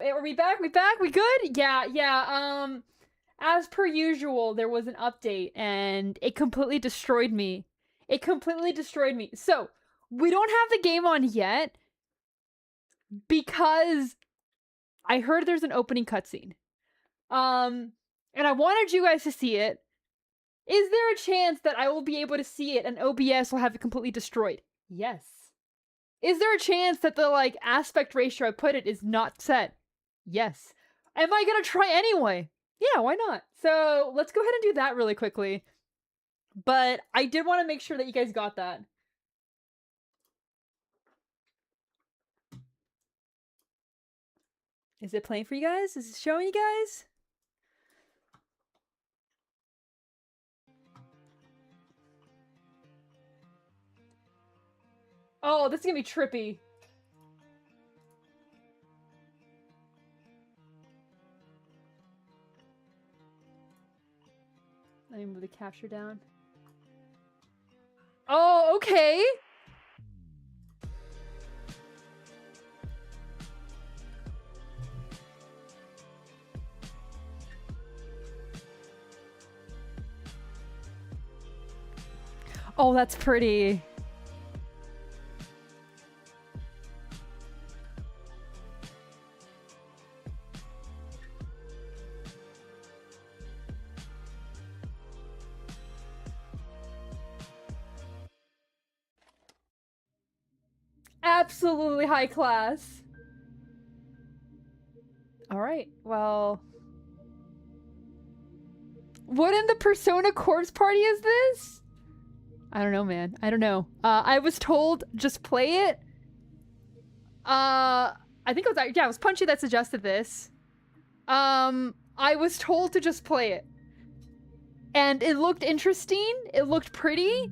Are we back? We back? We good? Yeah. As per usual, there was an update and it completely destroyed me. It completely destroyed me. So, we don't have the game on yet because I heard there's an opening cutscene. And I wanted you guys to see it. Is there a chance that I will be able to see it and OBS will have it completely destroyed? Yes. Is there a chance that the, like, aspect ratio I put it is not set? Yes. Am I gonna try anyway? Yeah, why not? So, let's go ahead and do that really quickly. But I did want to make sure that you guys got that. Is it playing for you guys? Is it showing you guys? Oh, this is gonna be trippy. Let me move the capture down. Oh, okay. Oh, that's pretty. Absolutely high class. Alright, well... What in the Persona Corpse Party is this? I don't know, man. I don't know. I was told just play it. I think it was... Yeah, it was Punchy that suggested this. I was told to just play it. And it looked interesting. It looked pretty.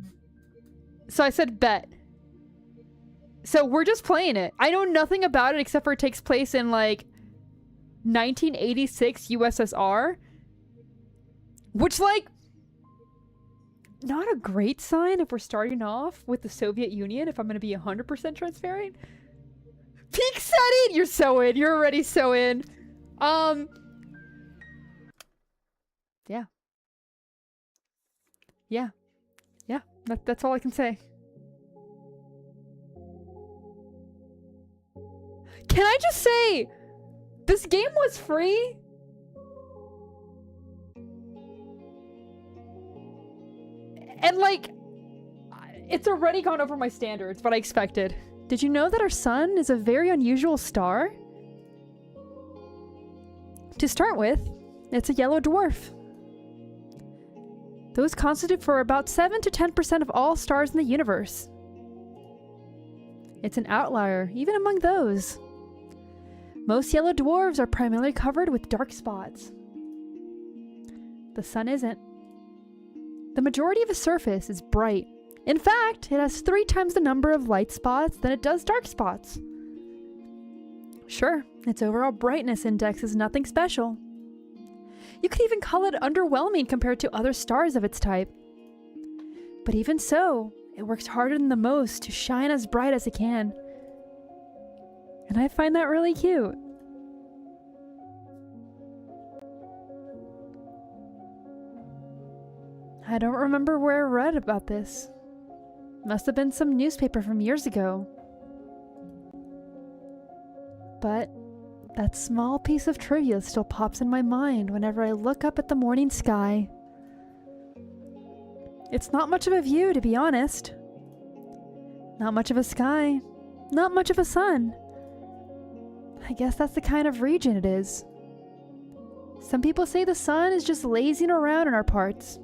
So I said bet. So we're just playing it. I know nothing about it except for it takes place in, like, 1986 USSR. Which, like, not a great sign if we're starting off with the Soviet Union, if I'm going to be 100% transparent. Peak setting! You're so in. You're already so in. Yeah. Yeah. Yeah. That's all I can say. Can I just say, this game was free? And, like, it's already gone over my standards, what I expected. Did you know that our sun is a very unusual star? To start with, it's a yellow dwarf. Those constitute for about 7 to 10% of all stars in the universe. It's an outlier, even among those. Most yellow dwarfs are primarily covered with dark spots. The sun isn't. The majority of its surface is bright. In fact, it has 3 times the number of light spots than it does dark spots. Sure, its overall brightness index is nothing special. You could even call it underwhelming compared to other stars of its type. But even so, it works harder than the most to shine as bright as it can. And I find that really cute. I don't remember where I read about this. Must have been some newspaper from years ago. But that small piece of trivia still pops in my mind whenever I look up at the morning sky. It's not much of a view, to be honest. Not much of a sky. Not much of a sun. I guess that's the kind of region it is. Some people say the sun is just lazing around in our parts.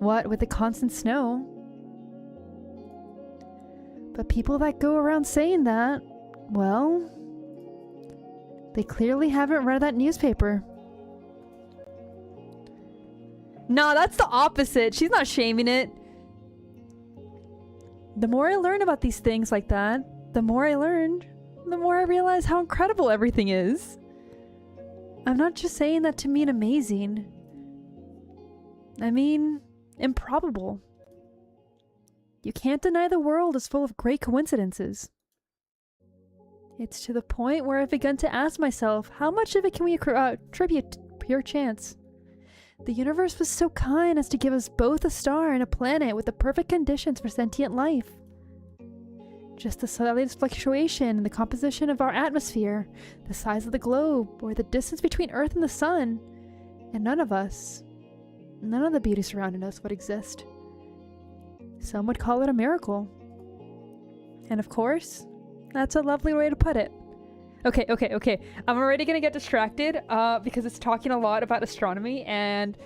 What with the constant snow? But people that go around saying that, well, they clearly haven't read that newspaper. Nah, that's the opposite. She's not shaming it. The more I learn about these things like that, the more I learned, the more I realize how incredible everything is. I'm not just saying that to mean amazing. I mean, improbable. You can't deny the world is full of great coincidences. It's to the point where I've begun to ask myself, how much of it can we attribute to pure chance? The universe was so kind as to give us both a star and a planet with the perfect conditions for sentient life. Just the slightest fluctuation in the composition of our atmosphere, the size of the globe, or the distance between Earth and the Sun, and none of the beauty surrounding us would exist. Some would call it a miracle. And of course, that's a lovely way to put it. Okay. I'm already gonna get distracted because it's talking a lot about astronomy. And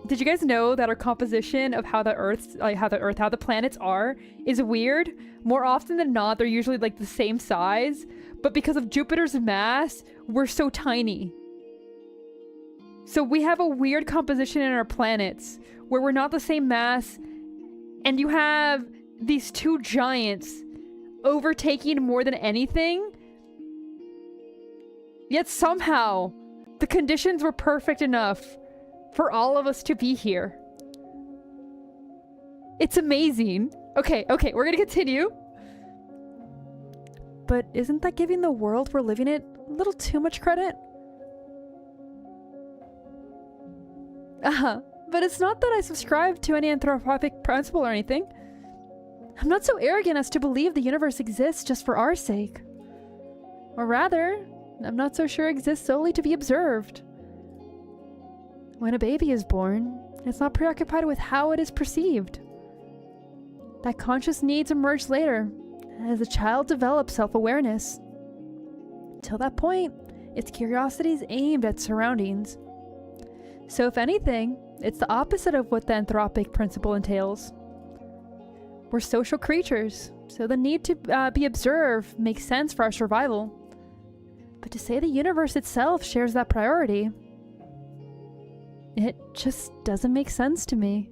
did you guys know that our composition of how the planets are is weird? More often than not, they're usually like the same size, but because of Jupiter's mass, we're so tiny. So we have a weird composition in our planets where we're not the same mass, and you have these two giants overtaking more than anything. Yet somehow, the conditions were perfect enough for all of us to be here. It's amazing. Okay, we're gonna continue. But isn't that giving the world we're living in a little too much credit? But it's not that I subscribe to any anthropic principle or anything. I'm not so arrogant as to believe the universe exists just for our sake. Or rather, I'm not so sure it exists solely to be observed. When a baby is born, it's not preoccupied with how it is perceived. That conscious needs emerge later, as the child develops self-awareness. Till that point, its curiosity is aimed at surroundings. So if anything, it's the opposite of what the anthropic principle entails. We're social creatures, so the need to be observed makes sense for our survival. But to say the universe itself shares that priority, it just doesn't make sense to me.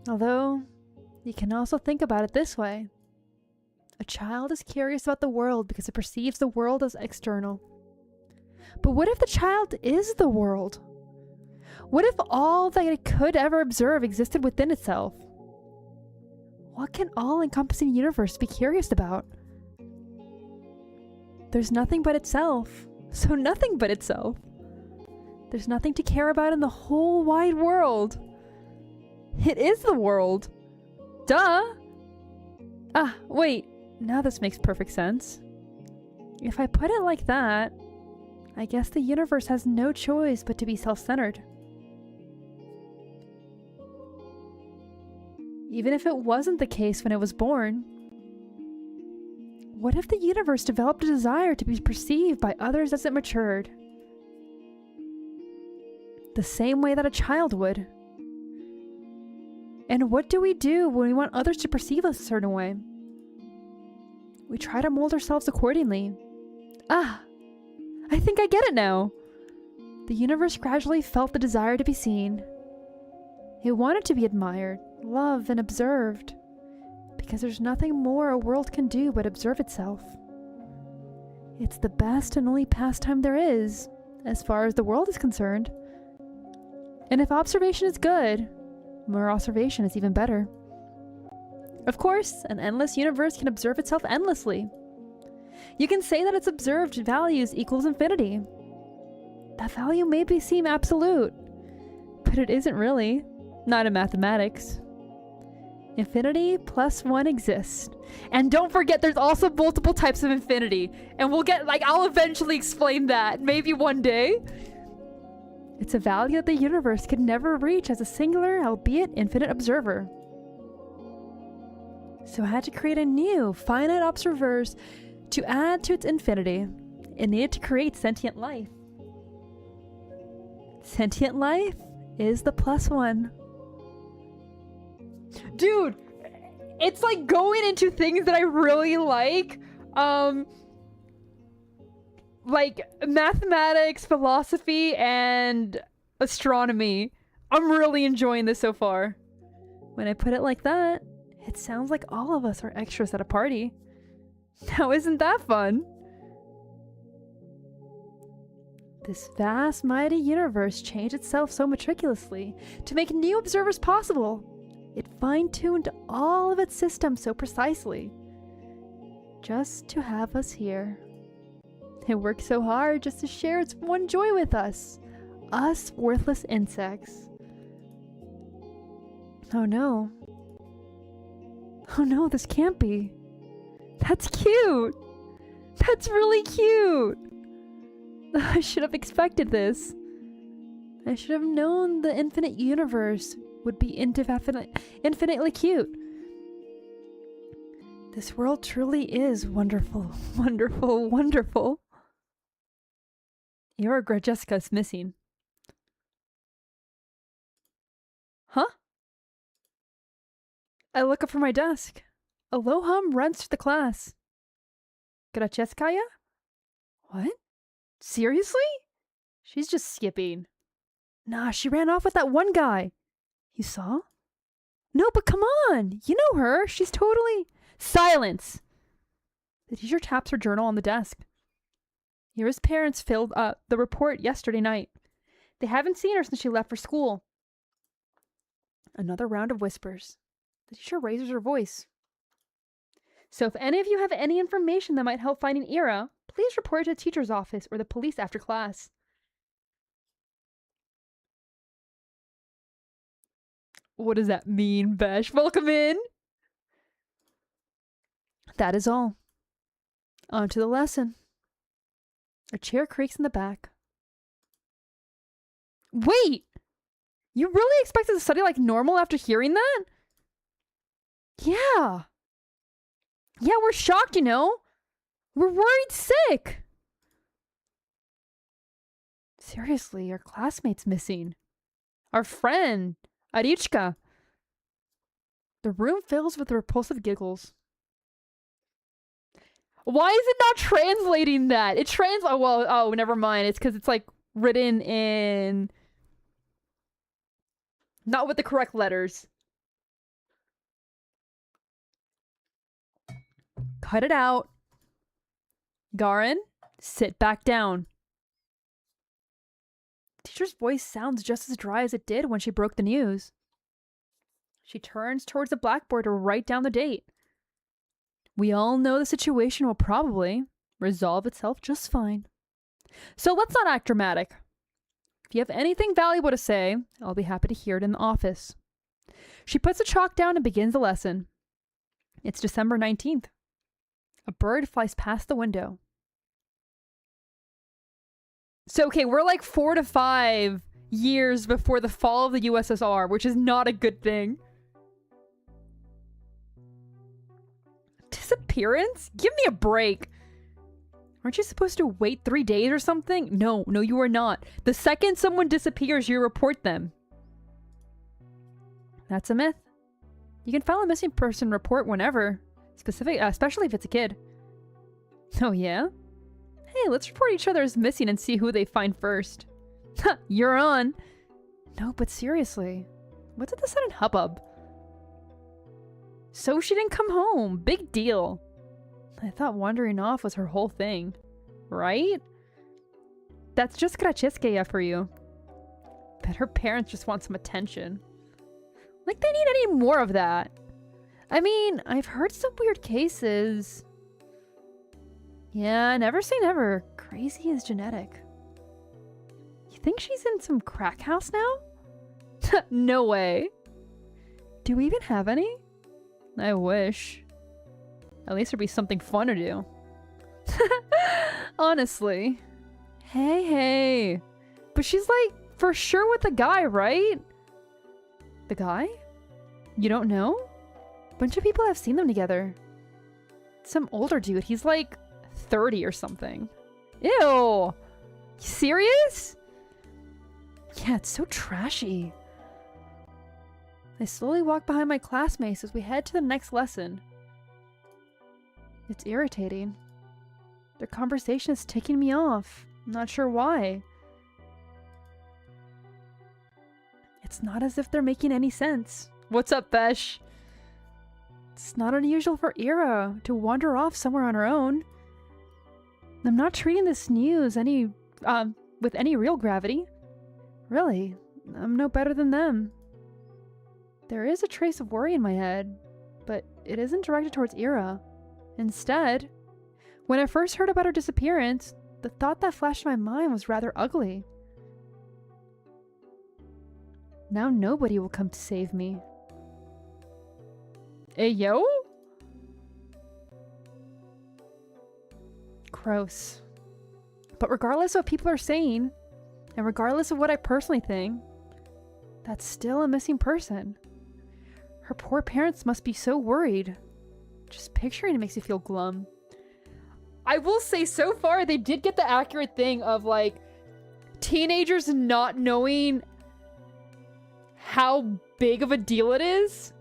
Although, you can also think about it this way. A child is curious about the world because it perceives the world as external. But what if the child is the world? What if all that it could ever observe existed within itself? What can all-encompassing universe be curious about? There's nothing but itself, so nothing but itself. There's nothing to care about in the whole wide world. It is the world. Duh! Wait, now this makes perfect sense. If I put it like that, I guess the universe has no choice but to be self-centered. Even if it wasn't the case when it was born, what if the universe developed a desire to be perceived by others as it matured? The same way that a child would. And what do we do when we want others to perceive us a certain way? We try to mold ourselves accordingly. I think I get it now. The universe gradually felt the desire to be seen. It wanted to be admired, loved, and observed. Because there's nothing more a world can do but observe itself. It's the best and only pastime there is, as far as the world is concerned. And if observation is good, more observation is even better. Of course, an endless universe can observe itself endlessly. You can say that its observed values equals infinity. That value may seem absolute, but it isn't really, not in mathematics. Infinity plus one exists. And don't forget there's also multiple types of infinity. And I'll eventually explain that, maybe one day. It's a value that the universe could never reach as a singular, albeit infinite observer. So I had to create a new, finite observers to add to its infinity. It needed to create sentient life. Sentient life is the plus one. Dude, it's like going into things that I really like mathematics, philosophy, and astronomy. I'm really enjoying this so far. When I put it like that, it sounds like all of us are extras at a party. Now isn't that fun? This vast, mighty universe changed itself so meticulously to make new observers possible. It fine-tuned all of its systems so precisely, just to have us here. It worked so hard just to share its one joy with us worthless insects. Oh no. Oh no, this can't be. That's cute! That's really cute! I should have expected this. I should have known the infinite universe would be infinitely cute. This world truly is wonderful, wonderful, wonderful. Your Jessica's missing. Huh? I look up from my desk. A low hum runs through the class. Gracheskaya? What? Seriously? She's just skipping. Nah, she ran off with that one guy. You saw? No, but come on. You know her. She's totally... Silence! The teacher taps her journal on the desk. Ira's parents filled up the report yesterday night. They haven't seen her since she left for school. Another round of whispers. The teacher raises her voice. So if any of you have any information that might help finding Ira, please report it to the teacher's office or the police after class. What does that mean, Besh? Welcome in! That is all. On to the lesson. A chair creaks in the back. Wait! You really expected to study like normal after hearing that? Yeah. Yeah, we're shocked, you know. We're worried sick. Seriously, our classmate's missing. Our friend, Arichka. The room fills with repulsive giggles. Why is it not translating that? It oh, never mind. It's because it's like written in... Not with the correct letters. Cut it out. Garin, sit back down. The teacher's voice sounds just as dry as it did when she broke the news. She turns towards the blackboard to write down the date. We all know the situation will probably resolve itself just fine. So let's not act dramatic. If you have anything valuable to say, I'll be happy to hear it in the office. She puts the chalk down and begins the lesson. It's December 19th. A bird flies past the window. So, okay, we're like 4 to 5 years before the fall of the USSR, which is not a good thing. Disappearance? Give me a break. Aren't you supposed to wait 3 days or something? No, you are not. The second someone disappears, you report them. That's a myth. You can file a missing person report whenever, especially if it's a kid. Oh yeah? Hey, let's report each other as missing and see who they find first. You're on. No, but seriously, what's with the sudden hubbub? So she didn't come home. Big deal. I thought wandering off was her whole thing. Right? That's just Gracheskaya for you. Bet her parents just want some attention. Like they need any more of that. I mean, I've heard some weird cases. Yeah, never say never. Crazy is genetic. You think she's in some crack house now? No way. Do we even have any? I wish. At least there'd be something fun to do. Honestly. Hey. But she's like, for sure with the guy, right? The guy? You don't know? Bunch of people have seen them together. Some older dude. He's like 30 or something. Ew. Serious? Yeah, it's so trashy. I slowly walk behind my classmates as we head to the next lesson. It's irritating. Their conversation is ticking me off. I'm not sure why. It's not as if they're making any sense. What's up, Besh? It's not unusual for Ira to wander off somewhere on her own. I'm not treating this news with any real gravity. Really, I'm no better than them. There is a trace of worry in my head, but it isn't directed towards Ira. Instead, when I first heard about her disappearance, the thought that flashed in my mind was rather ugly. Now nobody will come to save me. Hey, yo? Gross. But regardless of what people are saying, and regardless of what I personally think, that's still a missing person. Her poor parents must be so worried. Just picturing it makes you feel glum. I will say, so far, they did get the accurate thing of, like, teenagers not knowing how big of a deal it is,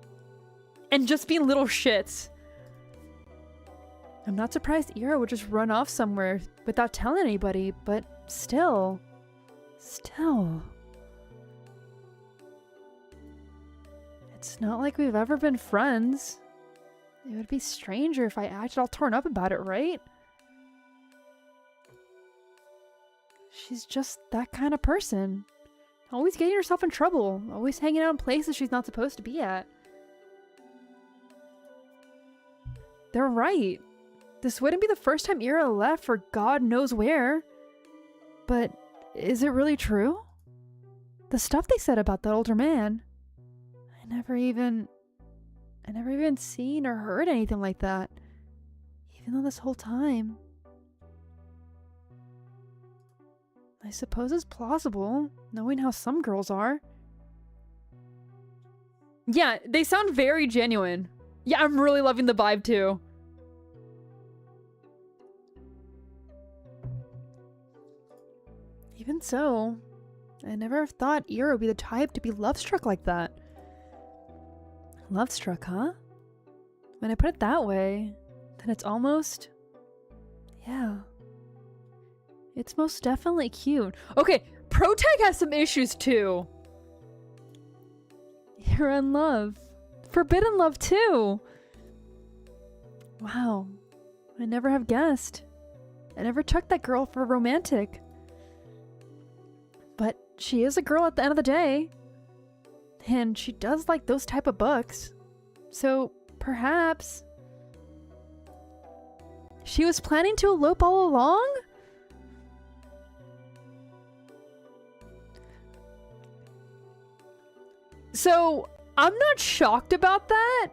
and just being little shits. I'm not surprised Ira would just run off somewhere without telling anybody, but still. It's not like we've ever been friends. It would be stranger if I acted all torn up about it, right? She's just that kind of person. Always getting herself in trouble. Always hanging out in places she's not supposed to be at. They're right. This wouldn't be the first time Ira left for God knows where. But is it really true? The stuff they said about that older man. I never even seen or heard anything like that. Even though this whole time. I suppose it's plausible, knowing how some girls are. Yeah, they sound very genuine. Yeah, I'm really loving the vibe too. Even so, I never have thought Ira would be the type to be love-struck like that. Love-struck, huh? When I put it that way, then it's almost... yeah. It's most definitely cute. Okay, Protag has some issues too. Ira in love. Forbidden love too. Wow. I never have guessed. I never took that girl for romantic. But she is a girl at the end of the day. And she does like those type of books. So perhaps she was planning to elope all along? So I'm not shocked about that.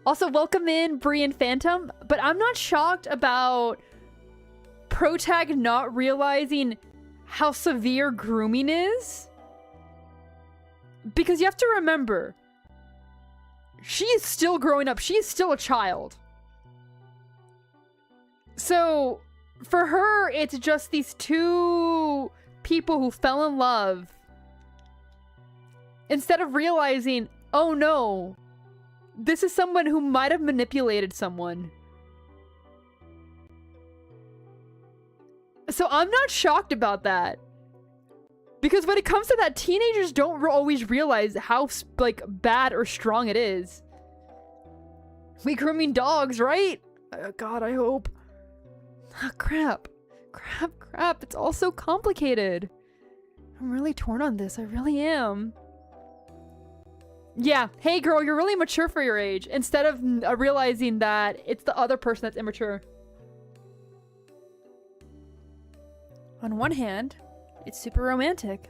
Also, welcome in Bree and Phantom, but I'm not shocked about Protag not realizing how severe grooming is. Because you have to remember, she is still growing up. She is still a child. So for her, it's just these two people who fell in love. Instead of realizing, oh no, this is someone who might have manipulated someone. So I'm not shocked about that. Because when it comes to that, teenagers don't always realize how, like, bad or strong it is. We grooming dogs, right? God, I hope. Oh, crap. Crap. It's all so complicated. I'm really torn on this. I really am. Yeah, hey girl, you're really mature for your age. Instead of realizing that it's the other person that's immature. On one hand, it's super romantic.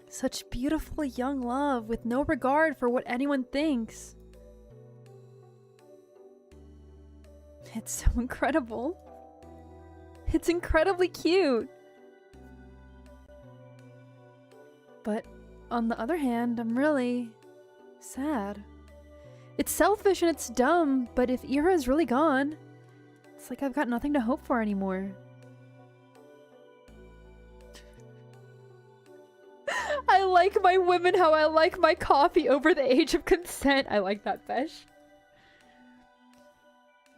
Such beautiful young love with no regard for what anyone thinks. It's so incredible. It's incredibly cute. But on the other hand, I'm really sad. It's selfish and it's dumb, but if Ira is really gone, it's like I've got nothing to hope for anymore. I like my women how I like my coffee over the age of consent. I like that, Fesh.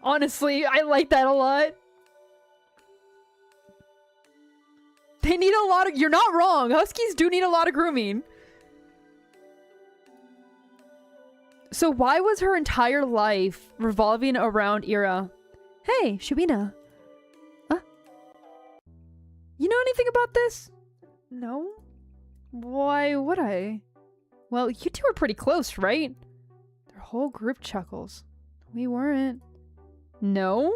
Honestly, I like that a lot. They need a lot of... You're not wrong. Huskies do need a lot of grooming. So why was her entire life revolving around Ira? Hey, Shubina. You know anything about this? No? Why would I? Well, you two were pretty close, right? Their whole group chuckles. We weren't. No?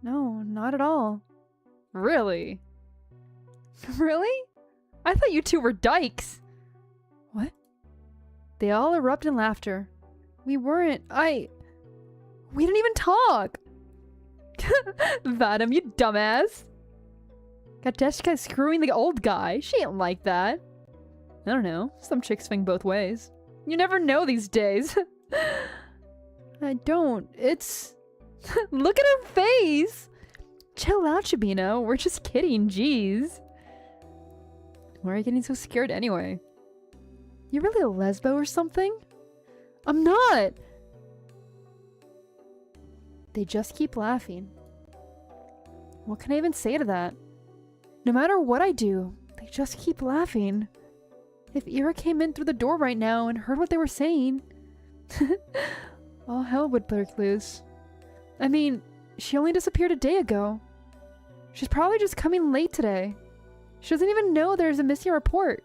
No, not at all. Really? Really? I thought you two were dykes. What? They all erupt in laughter. We weren't. We didn't even talk. Vadim, you dumbass. Got Jessica screwing the old guy. She ain't like that. I don't know. Some chicks swing both ways. You never know these days. I don't. It's... Look at her face! Chill out, Shabino. We're just kidding. Jeez. Why are you getting so scared anyway? You really a lesbo or something? I'm not! They just keep laughing. What can I even say to that? No matter what I do, they just keep laughing. If Ira came in through the door right now and heard what they were saying, all hell would break loose. I mean, she only disappeared a day ago. She's probably just coming late today. She doesn't even know there's a missing report.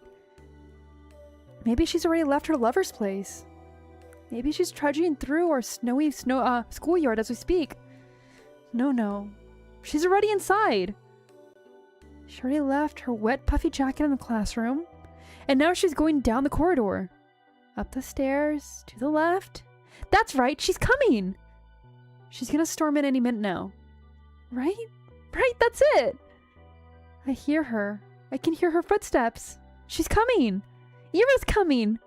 Maybe she's already left her lover's place. Maybe she's trudging through our snowy schoolyard as we speak. No. She's already inside. She already left her wet, puffy jacket in the classroom. And now she's going down the corridor. Up the stairs, to the left. That's right, she's coming! She's gonna storm in any minute now. Right? Right, that's it! I hear her. I can hear her footsteps. She's coming! Ira's coming!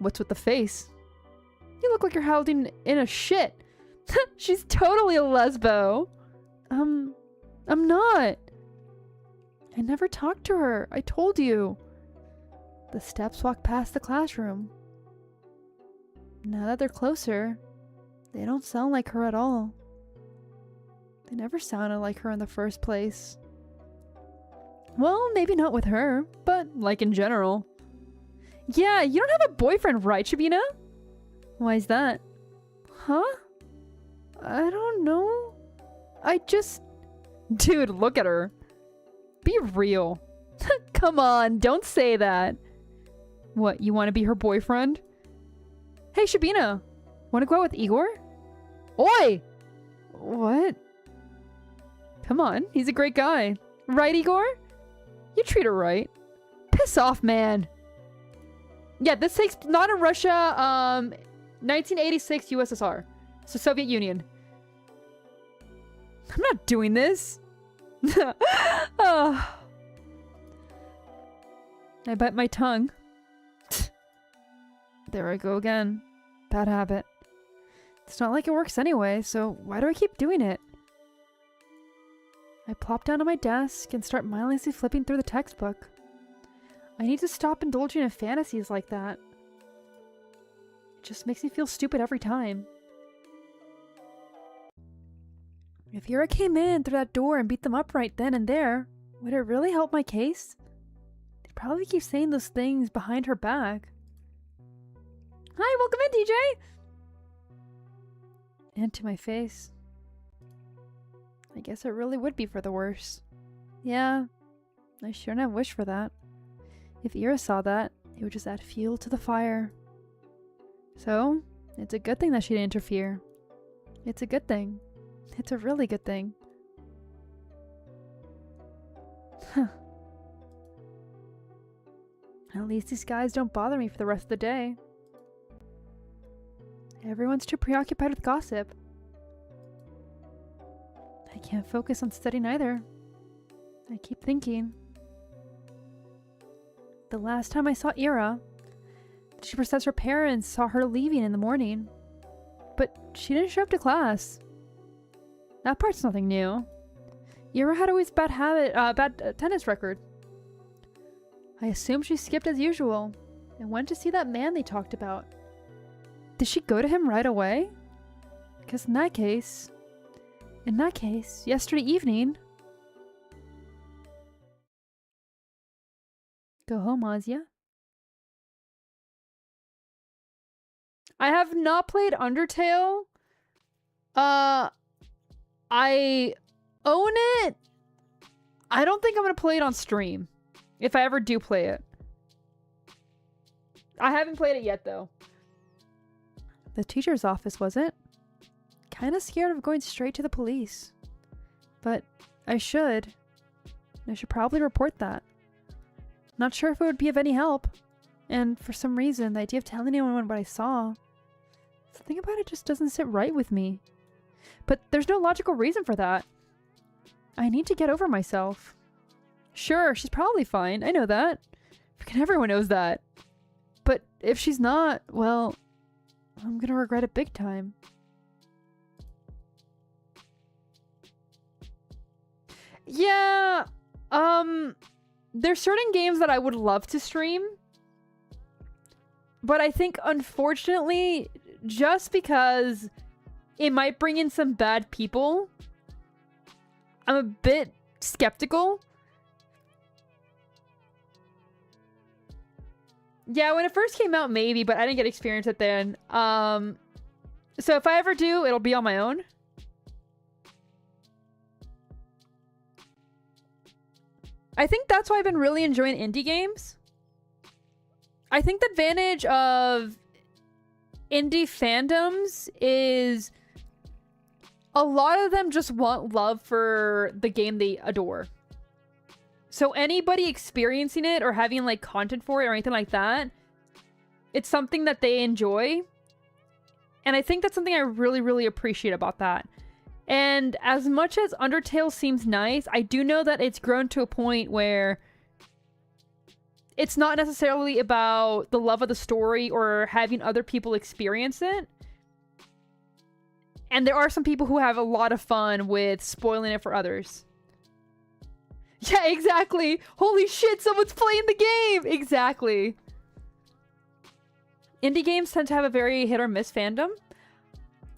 What's with the face? You look like you're holding in a shit. She's totally a lesbo. I'm not. I never talked to her. I told you. The steps walk past the classroom. Now that they're closer, they don't sound like her at all. They never sounded like her in the first place. Well, maybe not with her, but like in general. Yeah, you don't have a boyfriend, right, Shabina? Why's that? Huh? I don't know. I just... Dude, look at her. Be real. Come on, don't say that. What, you want to be her boyfriend? Hey, Shabina. Want to go out with Igor? Oi! What? Come on, he's a great guy. Right, Igor? You treat her right. Piss off, man. Yeah, this takes not in Russia, 1986 USSR. So Soviet Union. I'm not doing this. Oh. I bite my tongue. There I go again. Bad habit. It's not like it works anyway, so why do I keep doing it? I plop down on my desk and start mindlessly flipping through the textbook. I need to stop indulging in fantasies like that. It just makes me feel stupid every time. If Ira came in through that door and beat them up right then and there, would it really help my case? They'd probably keep saying those things behind her back. Hi, welcome in, TJ! And to my face. I guess it really would be for the worse. Yeah, I shouldn't have wished for that. If Ira saw that, it would just add fuel to the fire. So, it's a good thing that she didn't interfere. It's a good thing. It's a really good thing. Huh. At least these guys don't bother me for the rest of the day. Everyone's too preoccupied with gossip. I can't focus on studying either. I keep thinking. The last time I saw Ira, she says her parents saw her leaving in the morning. But she didn't show up to class. That part's nothing new. Ira had always bad tennis record. I assume she skipped as usual and went to see that man they talked about. Did she go to him right away? Because in that case, yesterday evening... Go home, Azia. I have not played Undertale. I own it. I don't think I'm going to play it on stream. If I ever do play it. I haven't played it yet, though. The teacher's office, was it? Kind of scared of going straight to the police. But I should. I should probably report that. Not sure if it would be of any help. And for some reason, the idea of telling anyone what I saw, something about it just doesn't sit right with me. But there's no logical reason for that. I need to get over myself. Sure, she's probably fine. I know that. Freaking everyone knows that. But if she's not, well, I'm gonna regret it big time. Yeah, there's certain games that I would love to stream. But I think, unfortunately, just because it might bring in some bad people, I'm a bit skeptical. Yeah, when it first came out, maybe, but I didn't get to experience it then. So if I ever do, it'll be on my own. I think that's why I've been really enjoying indie games. I think the advantage of indie fandoms is a lot of them just want love for the game they adore. So anybody experiencing it or having like content for it or anything like that, it's something that they enjoy. And I think that's something I really, really appreciate about that. And as much as Undertale seems nice, I do know that it's grown to a point where it's not necessarily about the love of the story or having other people experience it. And there are some people who have a lot of fun with spoiling it for others. Yeah, exactly. Holy shit, someone's playing the game! Exactly. Indie games tend to have a very hit or miss fandom.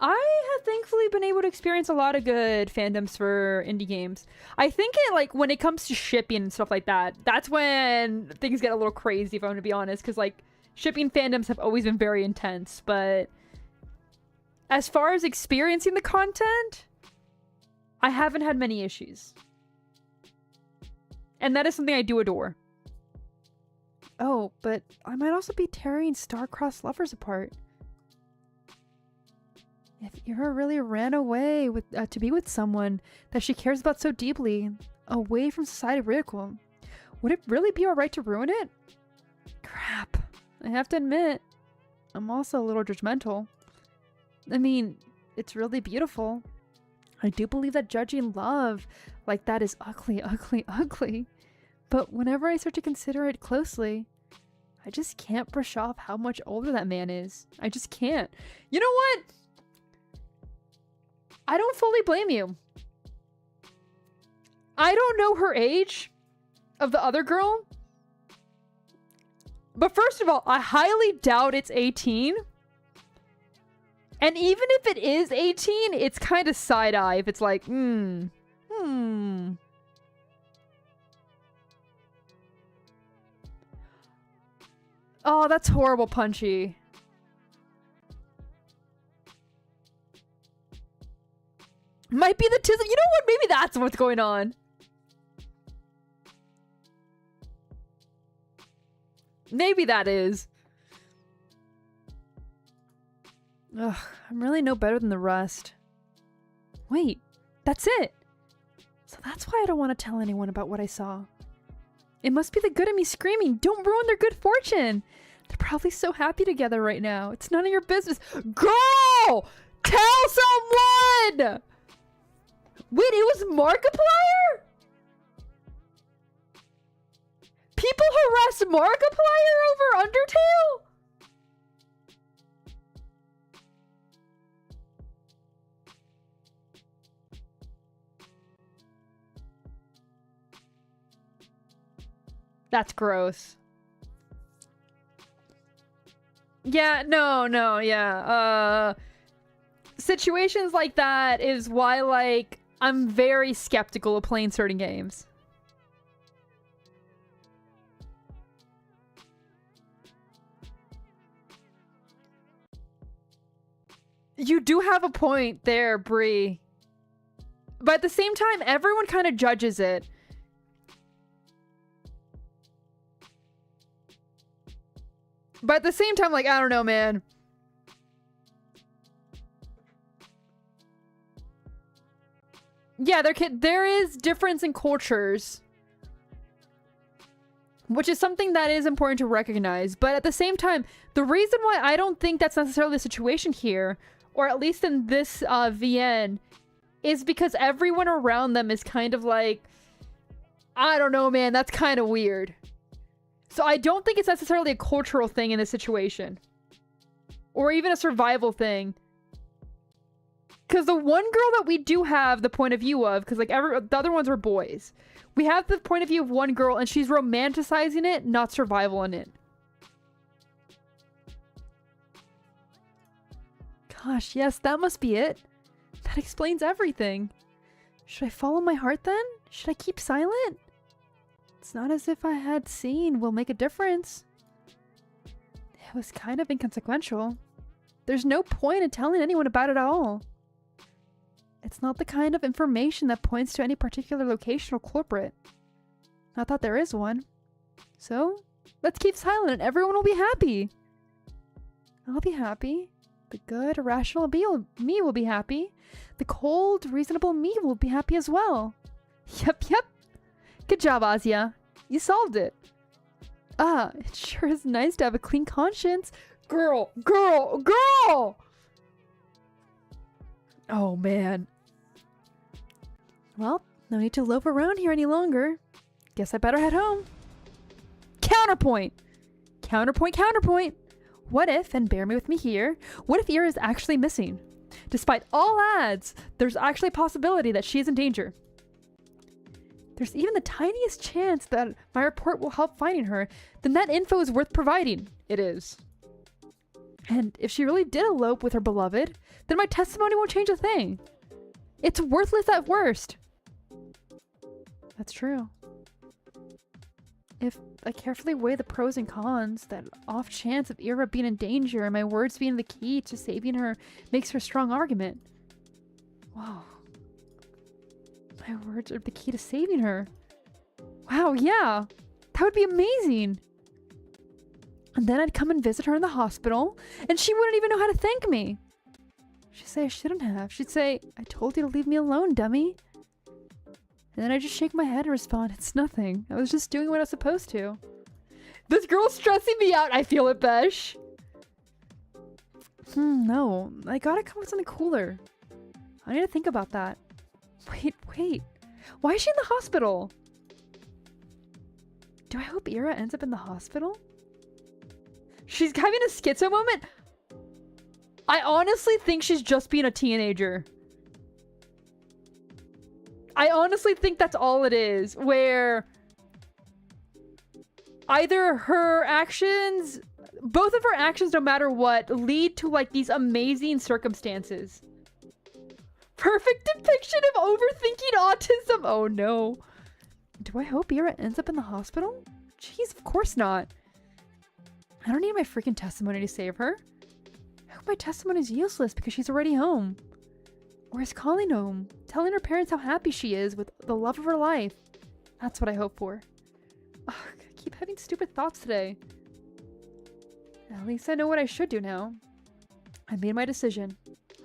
I have thankfully been able to experience a lot of good fandoms for indie games. I think when it comes to shipping and stuff like that, that's when things get a little crazy, if I'm going to be honest. Because, like, shipping fandoms have always been very intense. But as far as experiencing the content, I haven't had many issues. And that is something I do adore. Oh, but I might also be tearing star-crossed lovers apart. If Ira really ran away to be with someone that she cares about so deeply, away from society ridicule, would it really be alright to ruin it? Crap. I have to admit, I'm also a little judgmental. I mean, it's really beautiful. I do believe that judging love like that is ugly, ugly, ugly. But whenever I start to consider it closely, I just can't brush off how much older that man is. I just can't. You know what? I don't fully blame you. I don't know her age of the other girl. But first of all, I highly doubt it's 18. And even if it is 18, it's kind of side-eye if it's like, Oh, that's horrible, Punchy. Might be the tism. You know what? Maybe that's what's going on. Maybe that is. Ugh, I'm really no better than the rest. Wait, that's it. So that's why I don't want to tell anyone about what I saw. It must be the good in me screaming, don't ruin their good fortune. They're probably so happy together right now. It's none of your business. Girl! Tell someone! Wait, it was Markiplier? People harass Markiplier over Undertale? That's gross. Yeah, no, yeah. Situations like that is why, like, I'm very skeptical of playing certain games. You do have a point there, Bree. But at the same time, everyone kind of judges it. But at the same time, like, I don't know, man. Yeah, there is difference in cultures. Which is something that is important to recognize. But at the same time, the reason why I don't think that's necessarily the situation here, or at least in this VN, is because everyone around them is kind of like, I don't know, man, that's kind of weird. So I don't think it's necessarily a cultural thing in this situation. Or even a survival thing. Because the one girl that we do have the point of view of, because like the other ones are boys. We have the point of view of one girl and she's romanticizing it, not survival in it. Gosh, yes, that must be it. That explains everything. Should I follow my heart then? Should I keep silent? It's not as if I had seen will make a difference. It was kind of inconsequential. There's no point in telling anyone about it at all. It's not the kind of information that points to any particular location or culprit. Not that there is one. So, let's keep silent and everyone will be happy. I'll be happy. The good, irrational me will be happy. The cold, reasonable me will be happy as well. Yep. Good job, Azia. You solved it. Ah, it sure is nice to have a clean conscience. Girl! Oh, man. Well, no need to loaf around here any longer. Guess I better head home. Counterpoint! Counterpoint! What if, and bear me with me here, what if Ira is actually missing? Despite all odds, there's actually a possibility that she is in danger. There's even the tiniest chance that my report will help finding her, then that info is worth providing. It is. And if she really did elope with her beloved, then my testimony won't change a thing. It's worthless at worst. That's true. If I carefully weigh the pros and cons, that off chance of Ira being in danger and my words being the key to saving her makes for a strong argument. Whoa. My words are the key to saving her. Wow, yeah. That would be amazing. And then I'd come and visit her in the hospital, and she wouldn't even know how to thank me. She'd say I shouldn't have. She'd say, I told you to leave me alone, dummy. And then I'd just shake my head and respond, it's nothing. I was just doing what I was supposed to. This girl's stressing me out. I feel it, Besh. No. I gotta come with something cooler. I need to think about that. Wait. Why is she in the hospital? Do I hope Ira ends up in the hospital? She's having a schizo moment? I honestly think she's just being a teenager. I honestly think that's all it is, where either her actions, both of her actions, no matter what, lead to like these amazing circumstances. Perfect depiction of overthinking autism. Oh no. Do I hope Ira ends up in the hospital? Jeez, of course not. I don't need my freaking testimony to save her. I hope my testimony is useless because she's already home. Or is calling home, telling her parents how happy she is with the love of her life. That's what I hope for. Ugh, I keep having stupid thoughts today. At least I know what I should do now. I made my decision.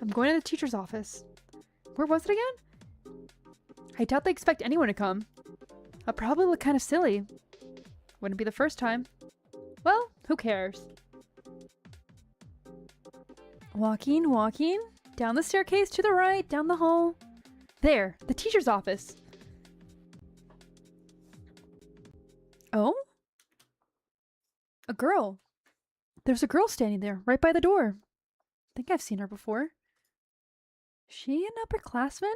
I'm going to the teacher's office. Where was it again? I doubt they expect anyone to come. I'll probably look kind of silly. Wouldn't be the first time. Well, who cares? Walking. Down the staircase to the right, down the hall. There, the teacher's office. Oh? A girl. There's a girl standing there, right by the door. I think I've seen her before. She an upperclassman?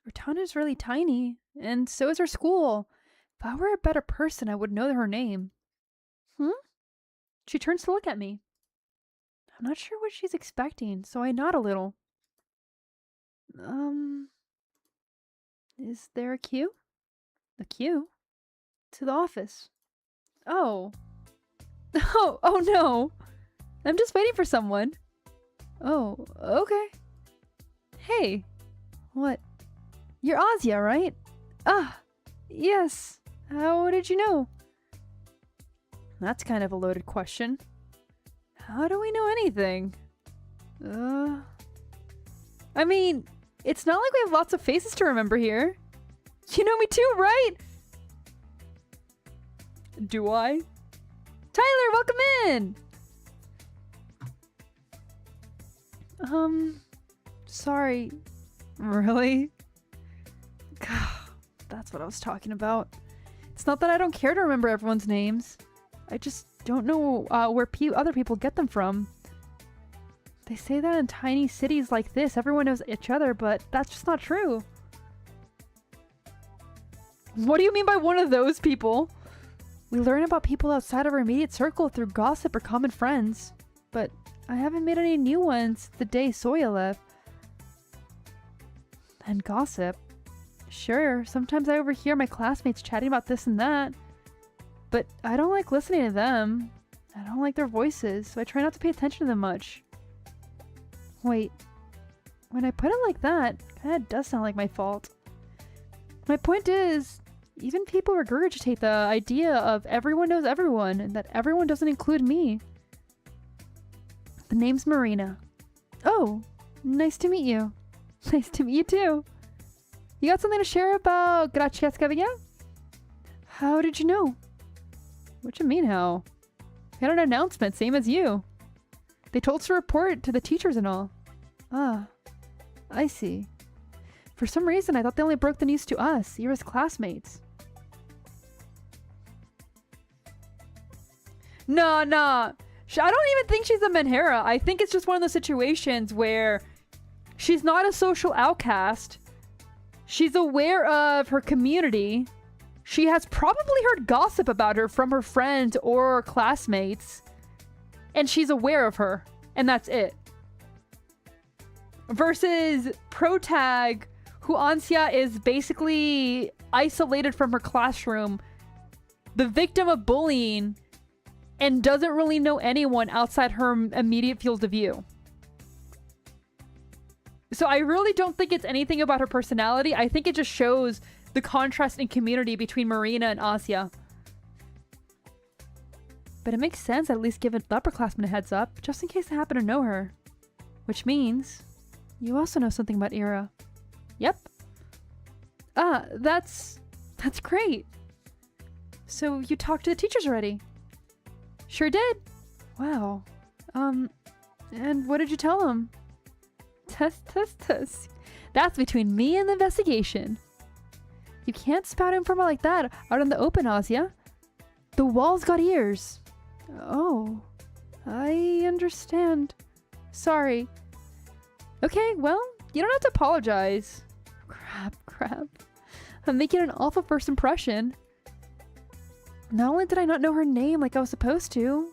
Her town is really tiny, and so is her school. If I were a better person, I would know her name. She turns to look at me. I'm not sure what she's expecting, so I nod a little. Is there a queue? A queue? To the office. Oh. Oh no. I'm just waiting for someone. Oh, okay. Hey. What? You're Azia, right? Ah, yes. How did you know? That's kind of a loaded question. How do we know anything? I mean, it's not like we have lots of faces to remember here. You know me too, right? Do I? Tyler, welcome in! Sorry. Really? That's what I was talking about. It's not that I don't care to remember everyone's names. I just don't know where other people get them from. They say that in tiny cities like this, everyone knows each other, but that's just not true. What do you mean by one of those people? We learn about people outside of our immediate circle through gossip or common friends. But I haven't made any new ones the day Soya left. And gossip. Sure, sometimes I overhear my classmates chatting about this and that. But I don't like listening to them. I don't like their voices, so I try not to pay attention to them much. Wait. When I put it like that, it kinda does sound like my fault. My point is, even people regurgitate the idea of everyone knows everyone and that everyone doesn't include me. The name's Marina. Oh, nice to meet you. Nice to meet you too. You got something to share about Graciaskavia? How did you know? What do you mean how? We had an announcement, same as you. They told us to report to the teachers and all. Ah, I see. For some reason, I thought they only broke the news to us, Ira's classmates. Nah. I don't even think she's a Menhera. I think it's just one of those situations where she's not a social outcast. She's aware of her community. She has probably heard gossip about her from her friends or classmates. And she's aware of her. And that's it. Versus Protag, who Ansia is basically isolated from her classroom, the victim of bullying, and doesn't really know anyone outside her immediate field of view. So I really don't think it's anything about her personality. I think it just shows the contrast in community between Marina and Asya. But it makes sense at least give the upperclassmen a heads up, just in case I happen to know her. Which means, you also know something about Ira. Yep. Ah, that's great. So you talked to the teachers already? Sure did. Wow. And what did you tell them? Test. That's between me and the investigation. You can't spout info like that out in the open, Asya. The wall's got ears. Oh, I understand. Sorry. Okay, well, you don't have to apologize. Crap. I'm making an awful first impression. Not only did I not know her name like I was supposed to,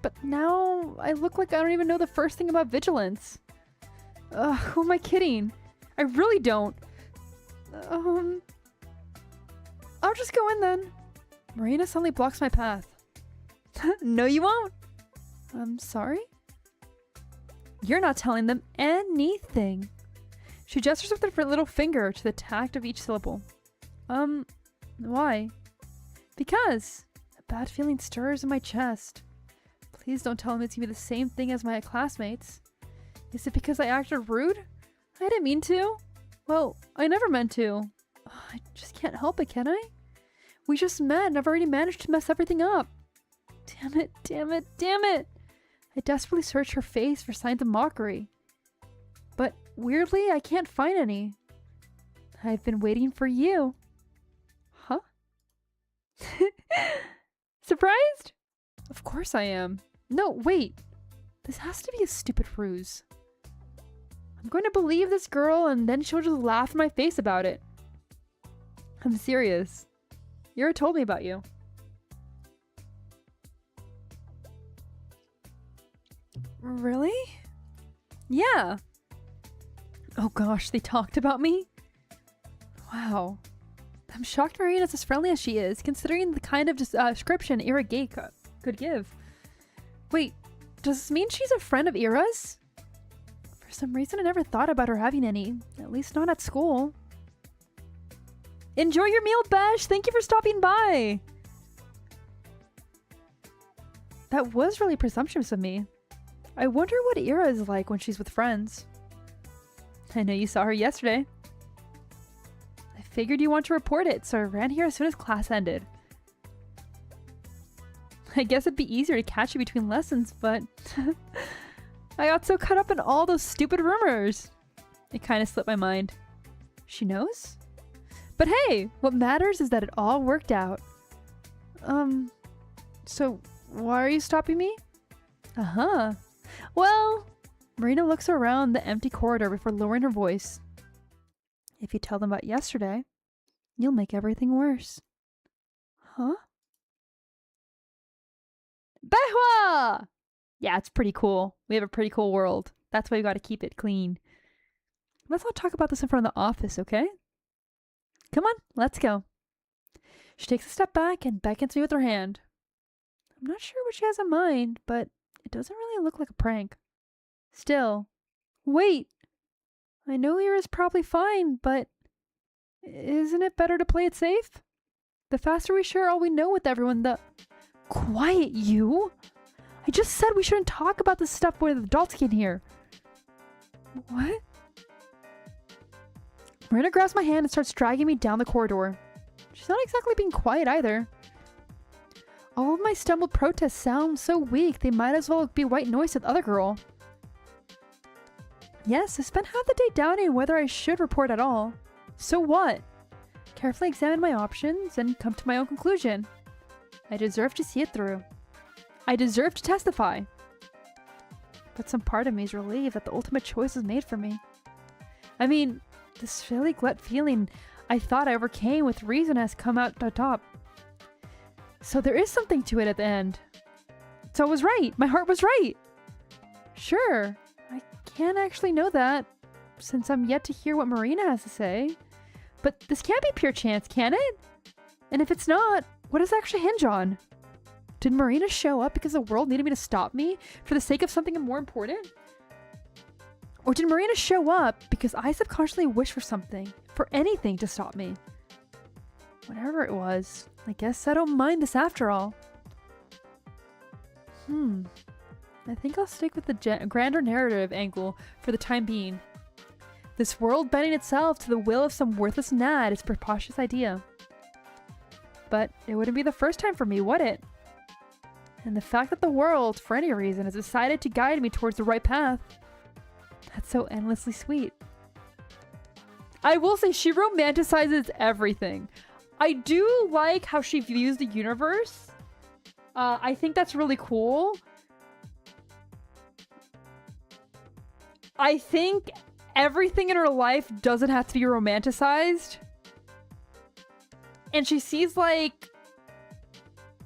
but now I look like I don't even know the first thing about vigilance. Ugh, who am I kidding? I really don't. I'll just go in then. Marina suddenly blocks my path. No, you won't. I'm sorry? You're not telling them anything. She gestures with her little finger to the tact of each syllable. Why? Because a bad feeling stirs in my chest. Please don't tell them it's gonna be the same thing as my classmates. Is it because I acted rude? I didn't mean to. Well, I never meant to. I just can't help it, can I? We just met and I've already managed to mess everything up. Damn it. I desperately search her face for signs of mockery. But weirdly, I can't find any. I've been waiting for you. Huh? Surprised? Of course I am. No, wait. This has to be a stupid ruse. I'm going to believe this girl and then she'll just laugh in my face about it. I'm serious. Yura told me about you. Really? Yeah. Oh gosh, they talked about me? Wow. I'm shocked Marina's as friendly as she is, considering the kind of description Ira could give. Wait, does this mean she's a friend of Ira's? For some reason I never thought about her having any, at least not at school. Enjoy your meal, Besh! Thank you for stopping by! That was really presumptuous of me. I wonder what Ira is like when she's with friends. I know you saw her yesterday. I figured you want to report it, so I ran here as soon as class ended. I guess it'd be easier to catch you between lessons, but I got so caught up in all those stupid rumors. It kind of slipped my mind. She knows? But hey, what matters is that it all worked out. So why are you stopping me? Uh-huh. Well, Marina looks around the empty corridor before lowering her voice. If you tell them about yesterday, you'll make everything worse. Huh? Behwa! Yeah, it's pretty cool. We have a pretty cool world. That's why we gotta keep it clean. Let's not talk about this in front of the office, okay? Come on, let's go. She takes a step back and beckons me with her hand. I'm not sure what she has in mind, but it doesn't really look like a prank. Still, wait. I know Ira's probably fine, but isn't it better to play it safe? The faster we share all we know with everyone, the... Quiet, you! I just said we shouldn't talk about this stuff where the adults can hear. What? Marina grabs my hand and starts dragging me down the corridor. She's not exactly being quiet either. All of my stumbled protests sound so weak, they might as well be white noise to the other girl. Yes, I spent half the day doubting whether I should report at all. So what? Carefully examine my options and come to my own conclusion. I deserve to see it through. I deserve to testify. But some part of me is relieved that the ultimate choice was made for me. I mean, this silly gut feeling I thought I overcame with reason has come out on top. So there is something to it at the end. So I was right. My heart was right. Sure, I can't actually know that, since I'm yet to hear what Marina has to say. But this can't be pure chance, can it? And if it's not, what does it actually hinge on? Did Marina show up because the world needed me to stop me for the sake of something more important? Or did Marina show up because I subconsciously wished for something, for anything to stop me? Whatever it was, I guess I don't mind this after all. I think I'll stick with the grander narrative angle for the time being. This world bending itself to the will of some worthless gnat is a preposterous idea. But it wouldn't be the first time for me, would it? And the fact that the world, for any reason, has decided to guide me towards the right path, that's so endlessly sweet. I will say she romanticizes everything. I do like how she views the universe. I think that's really cool. I think everything in her life doesn't have to be romanticized. And she sees like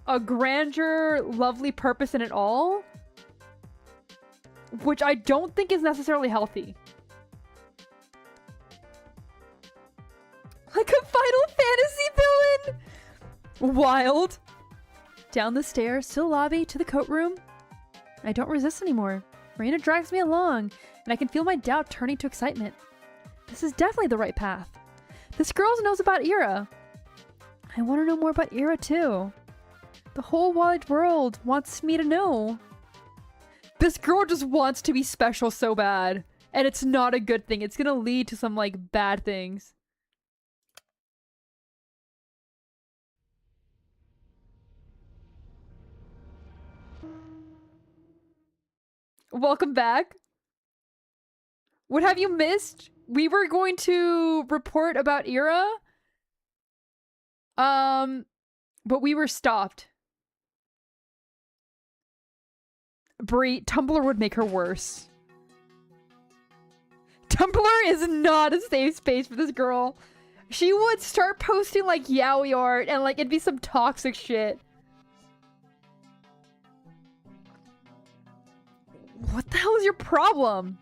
a grandeur, lovely purpose in it all, which I don't think is necessarily healthy. Like a Final Fantasy villain! Wild. Down the stairs to the lobby to the coat room. I don't resist anymore. Marina drags me along, and I can feel my doubt turning to excitement. This is definitely the right path. This girl knows about Ira. I want to know more about Ira too. The whole wide world wants me to know. This girl just wants to be special so bad. And it's not a good thing. It's gonna lead to some like bad things. Welcome back. What have you missed? We were going to report about Ira. But we were stopped. Brie, Tumblr would make her worse. Tumblr is not a safe space for this girl. She would start posting like yaoi art and like it'd be some toxic shit. What the hell is your problem?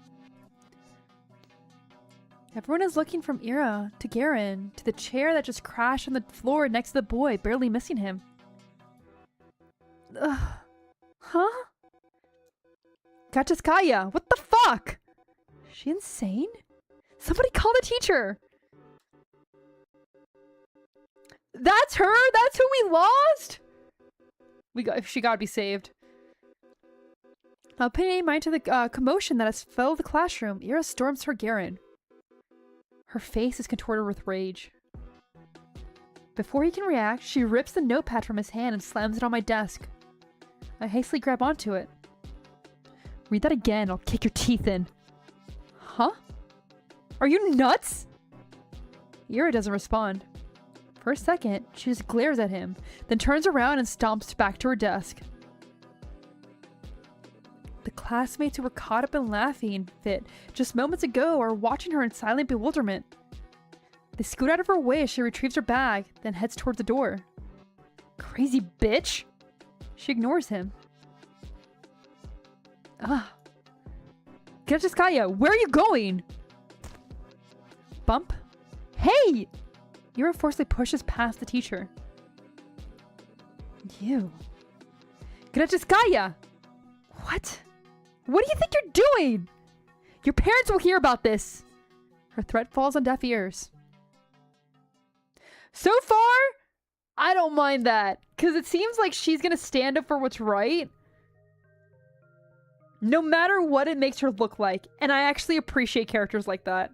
Everyone is looking from Ira to Garen to the chair that just crashed on the floor next to the boy, barely missing him. Ugh. Huh? Kachaskaya, what the fuck? Is she insane? Somebody call the teacher! That's her? That's who we lost? She gotta be saved. Not paying any mind to the commotion that has filled the classroom, Ira storms toward Garen. Her face is contorted with rage. Before he can react, she rips the notepad from his hand and slams it on my desk. I hastily grab onto it. Read that again, I'll kick your teeth in. Huh? Are you nuts? Ira doesn't respond. For a second, she just glares at him, then turns around and stomps back to her desk. The classmates who were caught up in laughing fit just moments ago are watching her in silent bewilderment. They scoot out of her way as she retrieves her bag, then heads towards the door. Crazy bitch! She ignores him. Gretcheskaya, where are you going? Bump. Hey! Ira forcibly pushes past the teacher. You. Gretcheskaya! What? What do you think you're doing? Your parents will hear about this. Her threat falls on deaf ears. So far, I don't mind that. Because it seems like she's going to stand up for what's right. No matter what it makes her look like. And I actually appreciate characters like that.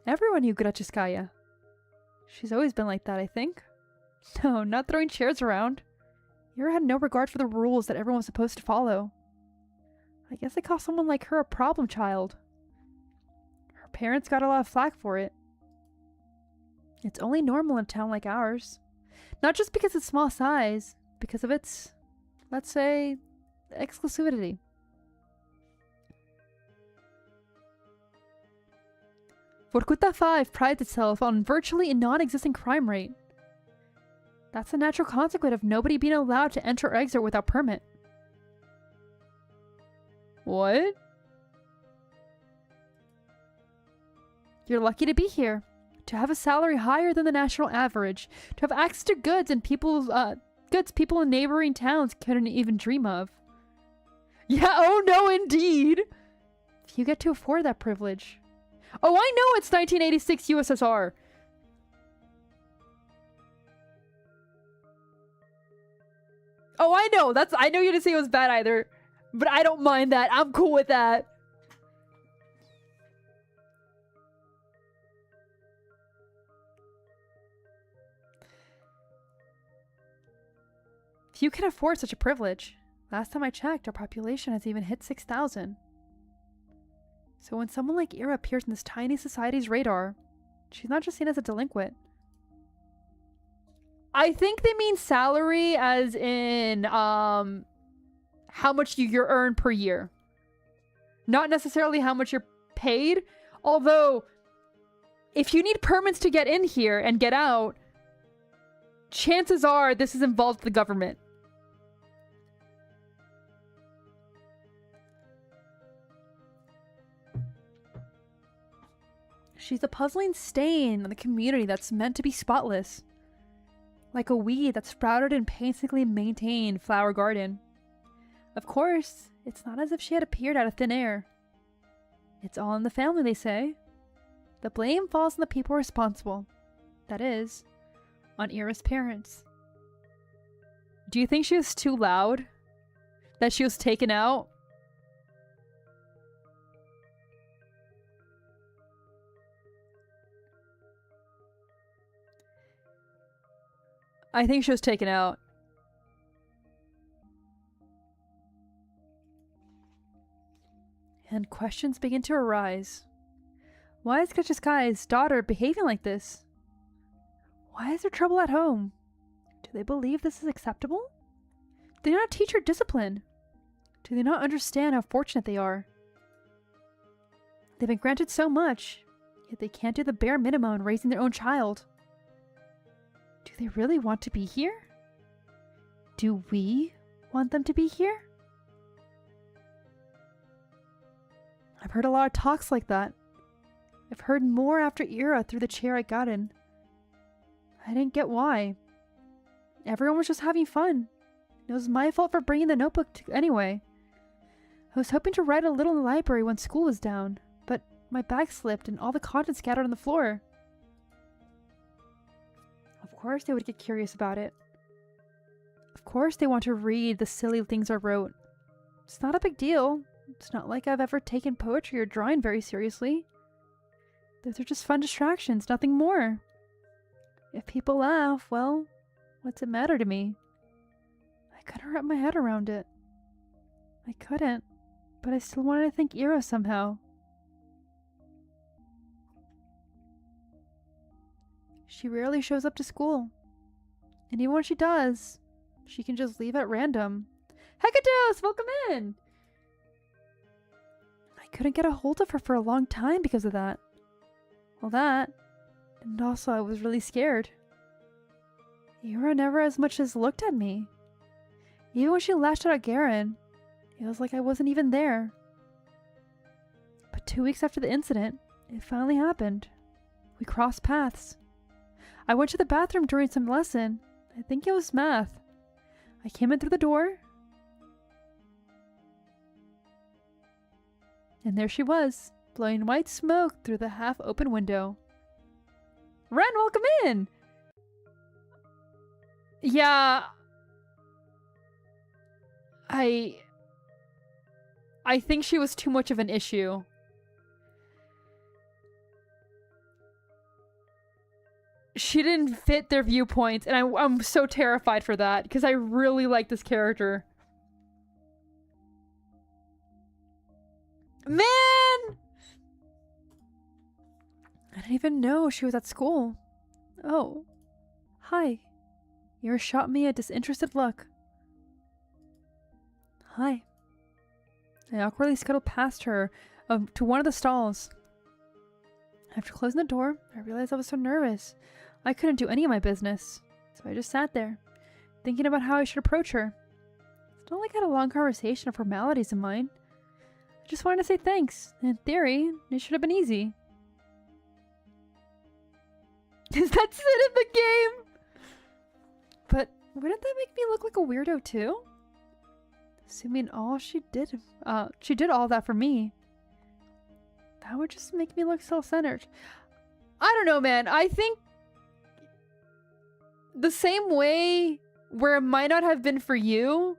Everyone knew Gretcheskaya. She's always been like that, I think. No, not throwing chairs around. Ira had no regard for the rules that everyone was supposed to follow. I guess they call someone like her a problem child. Her parents got a lot of flack for it. It's only normal in a town like ours. Not just because it's small size, because of its, let's say, exclusivity. Vorkuta 5 prides itself on virtually a non-existent crime rate. That's a natural consequence of nobody being allowed to enter or exit without permit. What? You're lucky to be here. To have a salary higher than the national average. To have access to goods people in neighboring towns couldn't even dream of. Yeah, oh no, indeed! If you get to afford that privilege. Oh, I know it's 1986 USSR! Oh, I know! I know you didn't say it was bad either. But I don't mind that. I'm cool with that. If you can afford such a privilege. Last time I checked, our population has even hit 6,000. So when someone like Ira appears in this tiny society's radar, she's not just seen as a delinquent. I think they mean salary as in, how much you earn per year. Not necessarily how much you're paid. Although, if you need permits to get in here and get out, chances are this is involved with the government. She's a puzzling stain on the community that's meant to be spotless. Like a weed that sprouted in painstakingly maintained flower garden. Of course, it's not as if she had appeared out of thin air. It's all in the family, they say. The blame falls on the people responsible. That is, on Ira's parents. Do you think she was too loud? That she was taken out? I think she was taken out. And questions begin to arise. Why is Gretcheskaya's daughter behaving like this? Why is there trouble at home? Do they believe this is acceptable? Do they not teach her discipline? Do they not understand how fortunate they are? They've been granted so much, yet they can't do the bare minimum in raising their own child. Do they really want to be here? Do we want them to be here? I've heard a lot of talks like that. I've heard more after Ira threw the chair I got in. I didn't get why. Everyone was just having fun. It was my fault for bringing the notebook anyway. I was hoping to write a little in the library when school was down, but my bag slipped and all the contents scattered on the floor. Of course they would get curious about it. Of course they want to read the silly things I wrote. It's not a big deal. It's not like I've ever taken poetry or drawing very seriously. Those are just fun distractions, nothing more. If people laugh, well, what's it matter to me? I couldn't wrap my head around it. I couldn't, but I still wanted to thank Ira somehow. She rarely shows up to school. And even when she does, she can just leave at random. Hekatos, welcome in! I couldn't get a hold of her for a long time because of that. Well, that, and also I was really scared. Ira never as much as looked at me. Even when she lashed out at Garen, it was like I wasn't even there. But 2 weeks after the incident, it finally happened. We crossed paths. I went to the bathroom during some lesson. I think it was math. I came in through the door. And there she was, blowing white smoke through the half-open window. Ren, welcome in! Yeah... I think she was too much of an issue. She didn't fit their viewpoints, and I'm so terrified for that, because I really like this character. Man! I didn't even know she was at school. Oh. Hi. You shot me a disinterested look. Hi. I awkwardly scuttled past her to one of the stalls. After closing the door, I realized I was so nervous. I couldn't do any of my business. So I just sat there, thinking about how I should approach her. It's not like I had a long conversation of formalities in mind. I just wanted to say thanks. In theory, it should have been easy. Is that it in the game? But wouldn't that make me look like a weirdo too? Assuming all she did all that for me. That would just make me look self-centered. I don't know, man. I think the same way where it might not have been for you,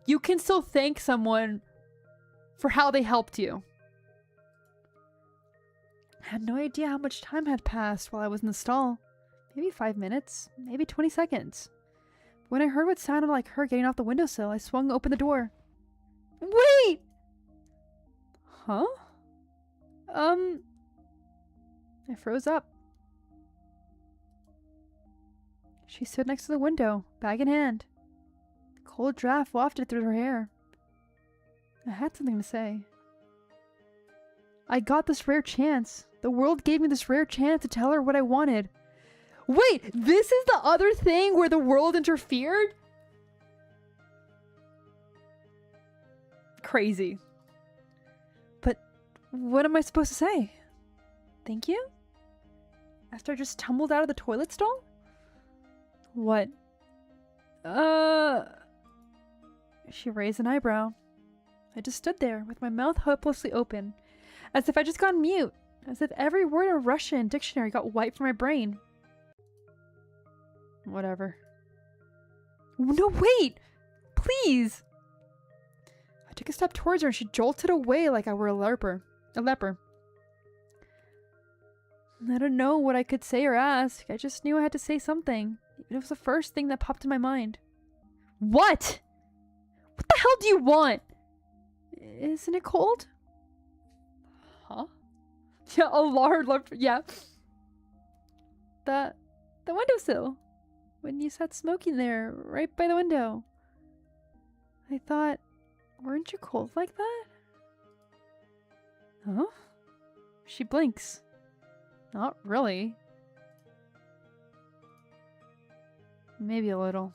you can still thank someone for how they helped you. I had no idea how much time had passed while I was in the stall. Maybe 5 minutes, maybe 20 seconds. When I heard what sounded like her getting off the windowsill, I swung open the door. Wait! Huh? I froze up. She stood next to the window, bag in hand. The cold draft wafted through her hair. I had something to say. I got this rare chance. The world gave me this rare chance to tell her what I wanted. Wait, this is the other thing where the world interfered? Crazy. But what am I supposed to say? Thank you? After I just tumbled out of the toilet stall? What? She raised an eyebrow. I just stood there with my mouth hopelessly open, as if I just gone mute, as if every word in a Russian dictionary got wiped from my brain. Whatever. No, wait! Please! I took a step towards her and she jolted away like I were a leper. I don't know what I could say or ask. I just knew I had to say something. It was the first thing that popped in my mind. What? What the hell do you want? Isn't it cold? Huh? Yeah, a large, yeah. The windowsill. When you sat smoking there, right by the window. I thought, weren't you cold like that? Huh? She blinks. Not really. Maybe a little.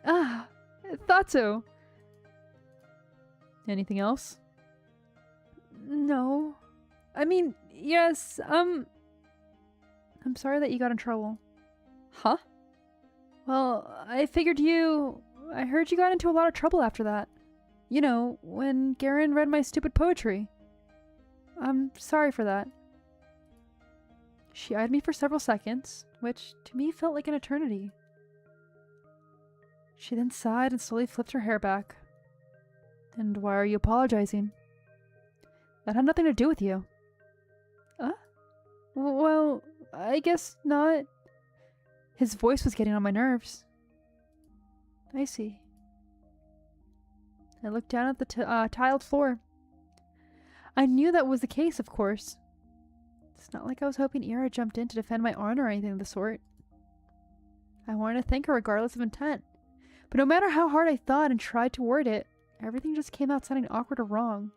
Ah, I thought so. Anything else? No. I mean, yes, I'm sorry that you got in trouble. Huh? Well, I heard you got into a lot of trouble after that. You know, when Garen read my stupid poetry. I'm sorry for that. She eyed me for several seconds, which to me felt like an eternity. She then sighed and slowly flipped her hair back. And why are you apologizing? That had nothing to do with you. Well, I guess not. His voice was getting on my nerves. I see. I looked down at the tiled floor. I knew that was the case, of course. It's not like I was hoping Ira jumped in to defend my honor or anything of the sort. I wanted to thank her regardless of intent. But no matter how hard I thought and tried to word it, everything just came out sounding awkward or wrong.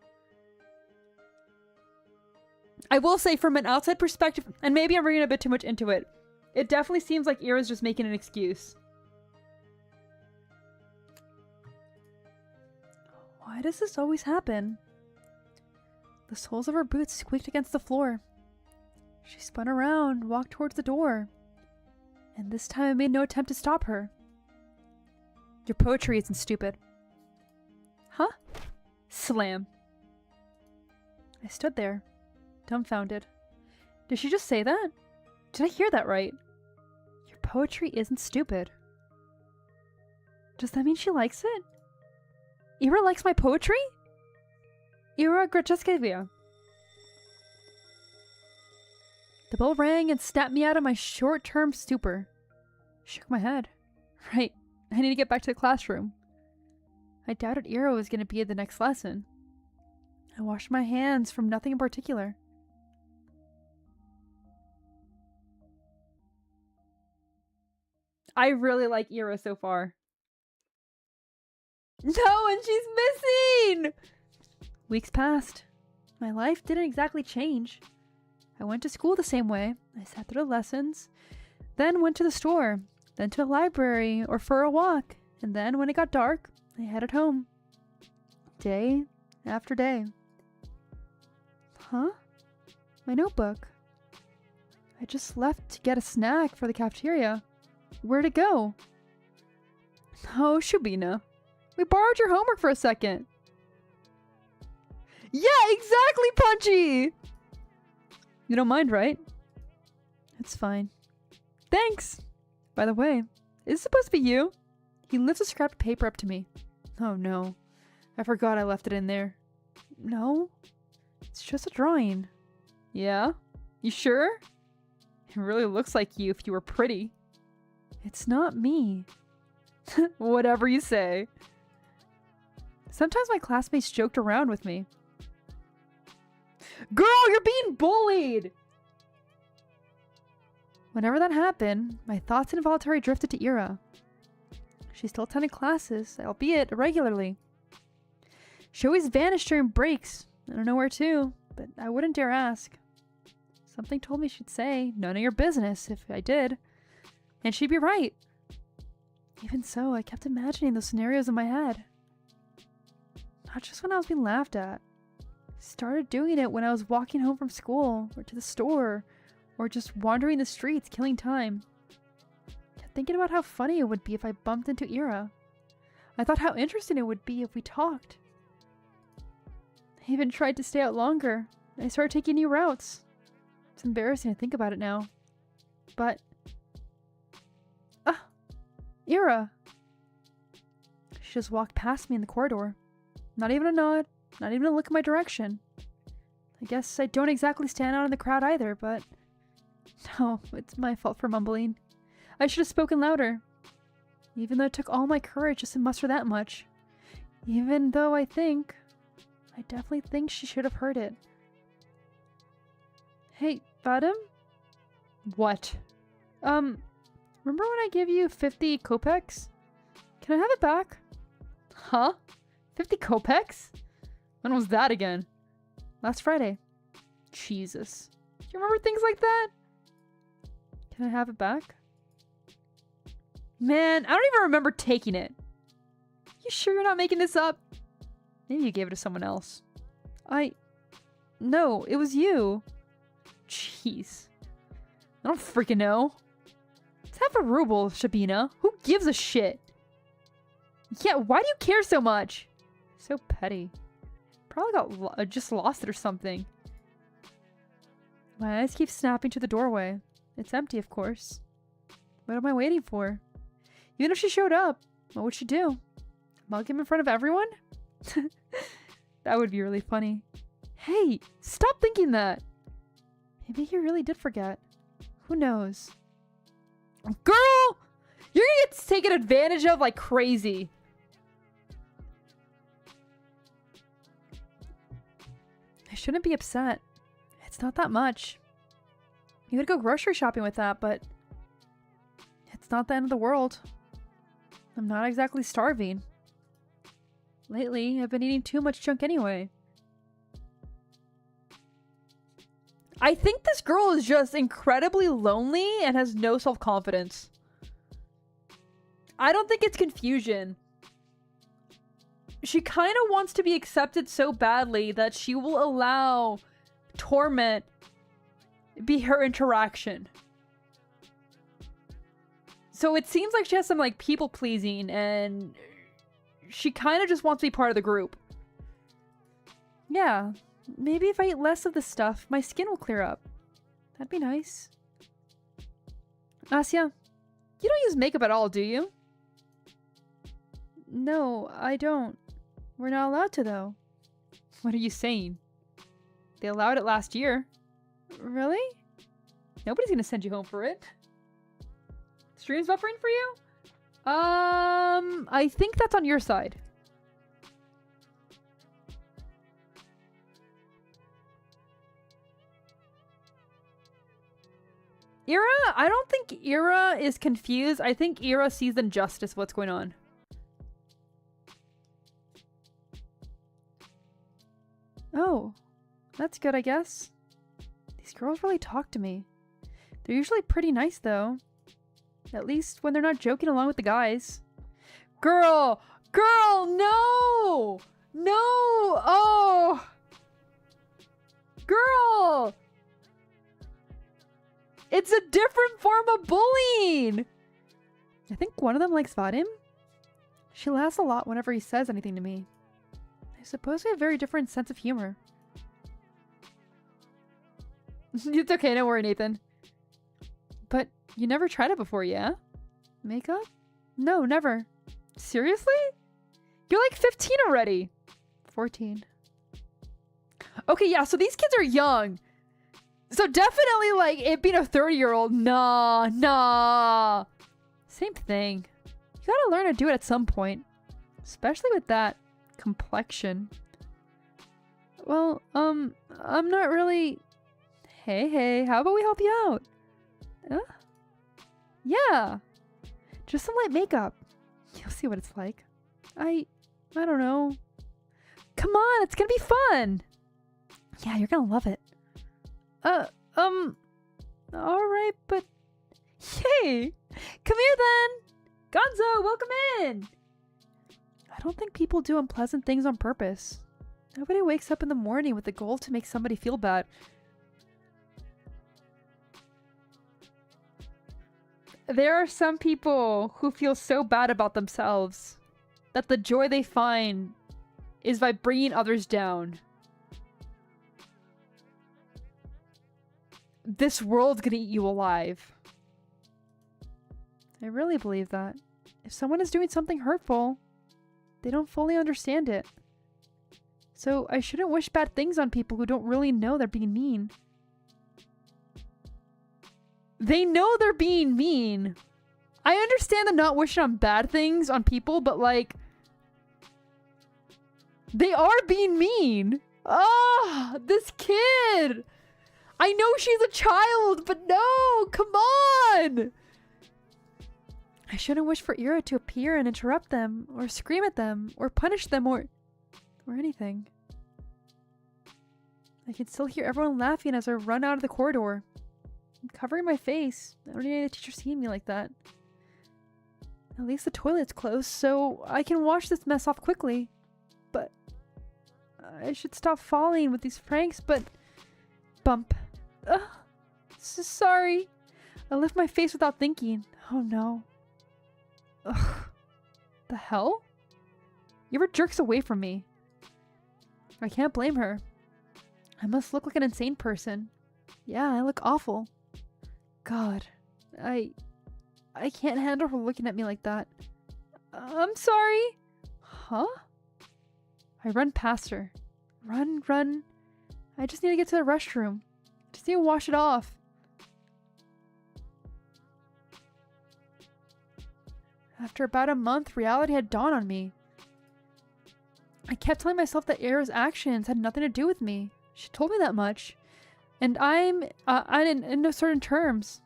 I will say from an outside perspective, and maybe I'm reading a bit too much into it, it definitely seems like Ira's just making an excuse. Why does this always happen? The soles of her boots squeaked against the floor. She spun around, walked towards the door. And this time I made no attempt to stop her. Your poetry isn't stupid. Huh? Slam. I stood there, dumbfounded. Did she just say that? Did I hear that right? Your poetry isn't stupid. Does that mean she likes it? Ira likes my poetry? Ira Gracheskevia. The bell rang and snapped me out of my short-term stupor. Shook my head. Right, I need to get back to the classroom. I doubted Ira was going to be at the next lesson. I washed my hands from nothing in particular. I really like Ira so far. No, and she's missing! Weeks passed. My life didn't exactly change. I went to school the same way. I sat through the lessons, then went to the store, then to the library or for a walk, and then when it got dark, I headed home. Day after day. Huh? My notebook. I just left to get a snack for the cafeteria. Where'd it go? Oh, Shubina. We borrowed your homework for a second. Yeah, exactly, Punchy! You don't mind, right? It's fine. Thanks! By the way, is this supposed to be you? He lifts a scrap of paper up to me. Oh no. I forgot I left it in there. No. It's just a drawing. Yeah? You sure? It really looks like you if you were pretty. It's not me. Whatever you say. Sometimes my classmates joked around with me. Girl, you're being bullied! Whenever that happened, my thoughts involuntarily drifted to Ira. She still attended classes, albeit irregularly. She always vanished during breaks. I don't know where to, but I wouldn't dare ask. Something told me she'd say, none of your business, if I did. And she'd be right. Even so, I kept imagining those scenarios in my head. Not just when I was being laughed at. Started doing it when I was walking home from school, or to the store, or just wandering the streets, killing time. Kept thinking about how funny it would be if I bumped into Ira. I thought how interesting it would be if we talked. I even tried to stay out longer. I started taking new routes. It's embarrassing to think about it now. But... Ira! She just walked past me in the corridor. Not even a nod, not even a look in my direction. I guess I don't exactly stand out in the crowd either, but... No, it's my fault for mumbling. I should have spoken louder. Even though it took all my courage just to muster that much. Even though I definitely think she should have heard it. Hey, Vadim? What? Remember when I gave you 50 kopecks? Can I have it back? Huh? 50 kopecks? When was that again? Last Friday. Jesus. Do you remember things like that? Can I have it back? Man, I don't even remember taking it. You sure you're not making this up? Maybe you gave it to someone else. No, it was you. Jeez. I don't freaking know. It's half a ruble, Shabina. Who gives a shit? Yeah, why do you care so much? So petty. Probably got just lost it or something. My eyes keep snapping to the doorway. It's empty, of course. What am I waiting for? Even if she showed up, what would she do? Mug him in front of everyone? That would be really funny. Hey, stop thinking that. Maybe he really did forget. Who knows? Girl! You're gonna get taken advantage of like crazy. I shouldn't be upset. It's not that much. You could go grocery shopping with that, but it's not the end of the world. I'm not exactly starving. Lately, I've been eating too much junk anyway. I think this girl is just incredibly lonely and has no self-confidence. I don't think it's confusion. She kind of wants to be accepted so badly that she will allow torment be her interaction. So it seems like she has some like people pleasing and she kind of just wants to be part of the group. Yeah, maybe if I eat less of this stuff, my skin will clear up. That'd be nice. Asya, you don't use makeup at all, do you? No, I don't. We're not allowed to, though. What are you saying? They allowed it last year. Really? Nobody's gonna send you home for it. Stream's buffering for you? I think that's on your side. Ira? I don't think Ira is confused. I think Ira sees the injustice of what's going on. Oh, that's good, I guess. These girls really talk to me. They're usually pretty nice, though. At least when they're not joking along with the guys. Girl! Girl, no! No! Oh! Girl! It's a different form of bullying! I think one of them likes Vadim. She laughs a lot whenever he says anything to me. I suppose we have a very different sense of humor. It's okay, don't worry, Nathan. But you never tried it before, yeah? Makeup? No, never. Seriously? You're like 15 already. 14. Okay, yeah, so these kids are young. So definitely, like, it being a 30-year-old, nah. Same thing. You gotta learn to do it at some point. Especially with that complexion. Well, I'm not really... Hey, how about we help you out? Yeah. Just some light makeup. You'll see what it's like. I don't know. Come on, it's gonna be fun. Yeah, you're gonna love it. Alright, but... Yay! Come here then! Gonzo, welcome in! I don't think people do unpleasant things on purpose. Nobody wakes up in the morning with the goal to make somebody feel bad. There are some people who feel so bad about themselves that the joy they find is by bringing others down. This world's gonna eat you alive. I really believe that. If someone is doing something hurtful, they don't fully understand it. So I shouldn't wish bad things on people who don't really know they're being mean. They know they're being mean. I understand them not wishing on bad things on people, but like... They are being mean. Ah, this kid! I know she's a child, but no! Come on! I shouldn't wish for Ira to appear and interrupt them, or scream at them, or punish them, or anything. I can still hear everyone laughing as I run out of the corridor. I'm covering my face. I don't need any teacher seeing me like that. At least the toilet's closed, so I can wash this mess off quickly. But I should stop falling with these pranks, but... Bump. Ugh. Sorry. I lift my face without thinking. Oh no. Ugh. The hell? Ira jerks away from me. I can't blame her. I must look like an insane person. Yeah, I look awful. God, I can't handle her looking at me like that. I'm sorry. Huh? I run past her. Run, run. I just need to get to the restroom. Just need to wash it off. After about a month, reality had dawned on me. I kept telling myself that Era's actions had nothing to do with me. She told me that much. And I'm in no certain terms.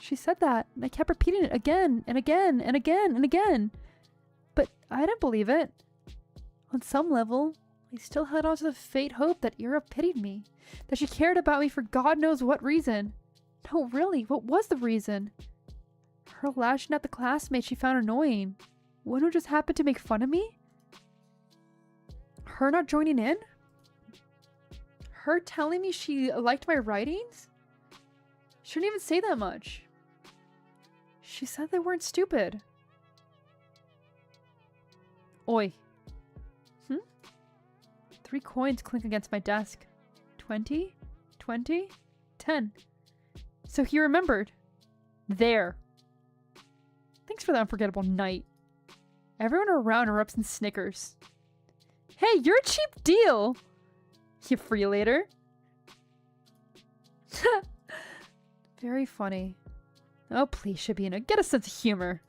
She said that, and I kept repeating it again and again and again and again. But I didn't believe it. On some level, I still held on to the faint hope that Era pitied me, that she cared about me for God knows what reason. No, really, what was the reason? Her lashing at the classmates she found annoying. One who just happened to make fun of me? Her not joining in? Her telling me she liked my writings? She didn't even say that much. She said they weren't stupid. Oi. 3 coins clink against my desk. 20? 20? 10. So he remembered. There. Thanks for the unforgettable night. Everyone around erupts in snickers. Hey, you're a cheap deal! You freelater. Very funny. Oh, please, Shabina, get a sense of humor.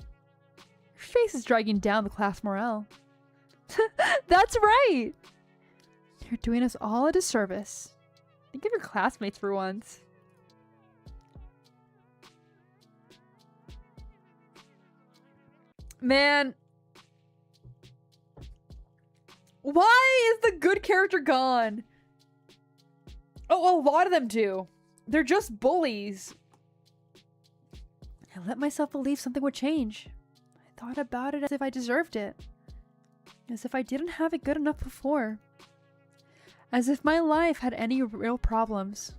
Your face is dragging down the class morale. That's right! You're doing us all a disservice. Think of your classmates for once. Man. Why is the good character gone? Oh, a lot of them do. They're just bullies. I let myself believe something would change. I thought about it as if I deserved it. As if I didn't have it good enough before. As if my life had any real problems.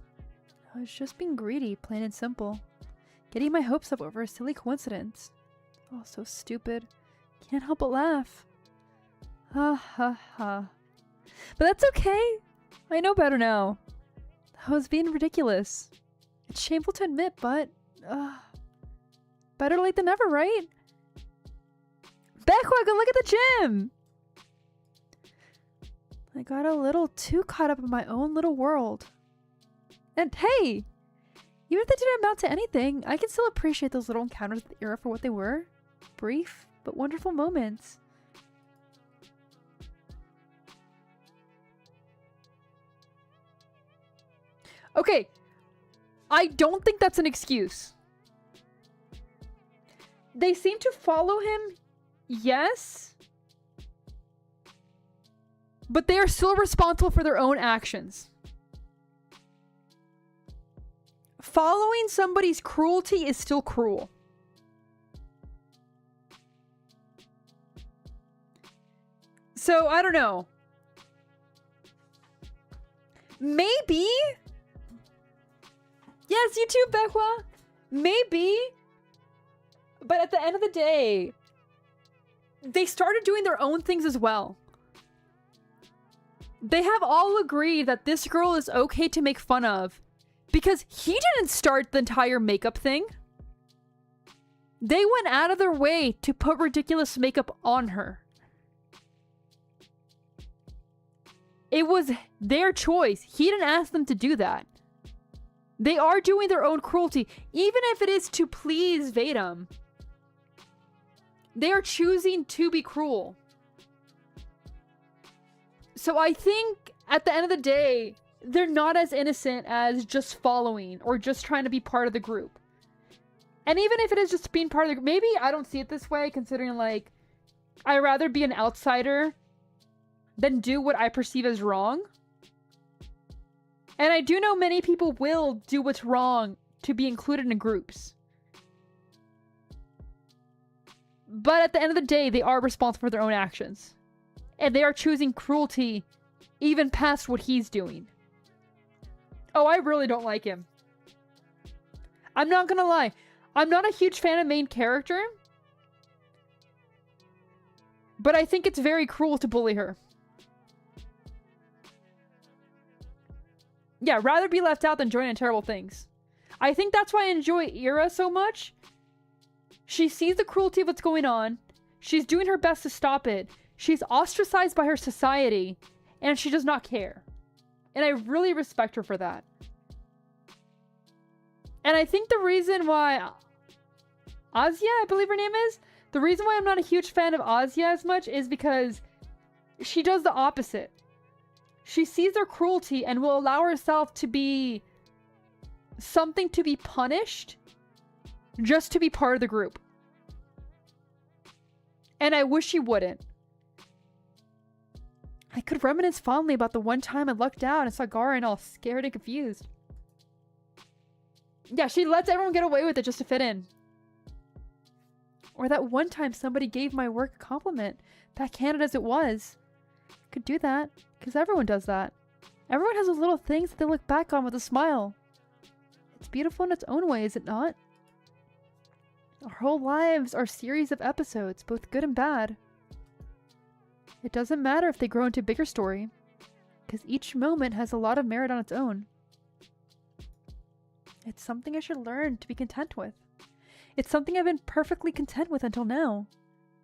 I was just being greedy, plain and simple. Getting my hopes up over a silly coincidence. Oh, so stupid. Can't help but laugh. Ha ha ha. But that's okay. I know better now. I was being ridiculous. It's shameful to admit, but... better late than never, right? Beckwag, look at the gym! I got a little too caught up in my own little world. And hey! Even if they didn't amount to anything, I can still appreciate those little encounters with Era for what they were. Brief, but wonderful moments. Okay, I don't think that's an excuse. They seem to follow him, yes. But they are still responsible for their own actions. Following somebody's cruelty is still cruel. So, I don't know. Maybe... Yes, you too, Bekwa. Maybe. But at the end of the day, they started doing their own things as well. They have all agreed that this girl is okay to make fun of because he didn't start the entire makeup thing. They went out of their way to put ridiculous makeup on her. It was their choice. He didn't ask them to do that. They are doing their own cruelty, even if it is to please Z.A.T.O. They are choosing to be cruel. So I think at the end of the day, they're not as innocent as just following or just trying to be part of the group. And even if it is just being part of the group, maybe I don't see it this way, considering like, I'd rather be an outsider than do what I perceive as wrong. And I do know many people will do what's wrong to be included in groups. But at the end of the day, they are responsible for their own actions. And they are choosing cruelty even past what he's doing. Oh, I really don't like him. I'm not gonna lie. I'm not a huge fan of main character. But I think it's very cruel to bully her. Yeah, rather be left out than join in terrible things. I think that's why I enjoy Era so much. She sees the cruelty of what's going on. She's doing her best to stop it. She's ostracized by her society. And she does not care. And I really respect her for that. And I think the reason why Azia, I believe her name is, the reason why I'm not a huge fan of Azia as much is because she does the opposite. She sees their cruelty and will allow herself to be something to be punished just to be part of the group. And I wish she wouldn't. I could reminisce fondly about the one time I lucked out and saw Garen all scared and confused. Yeah, she lets everyone get away with it just to fit in. Or that one time somebody gave my work a compliment, backhanded as it was. Could do that, because everyone does that. Everyone has those little things that they look back on with a smile. It's beautiful in its own way, is it not? Our whole lives are a series of episodes, both good and bad. It doesn't matter if they grow into a bigger story, because each moment has a lot of merit on its own. It's something I should learn to be content with. It's something I've been perfectly content with until now.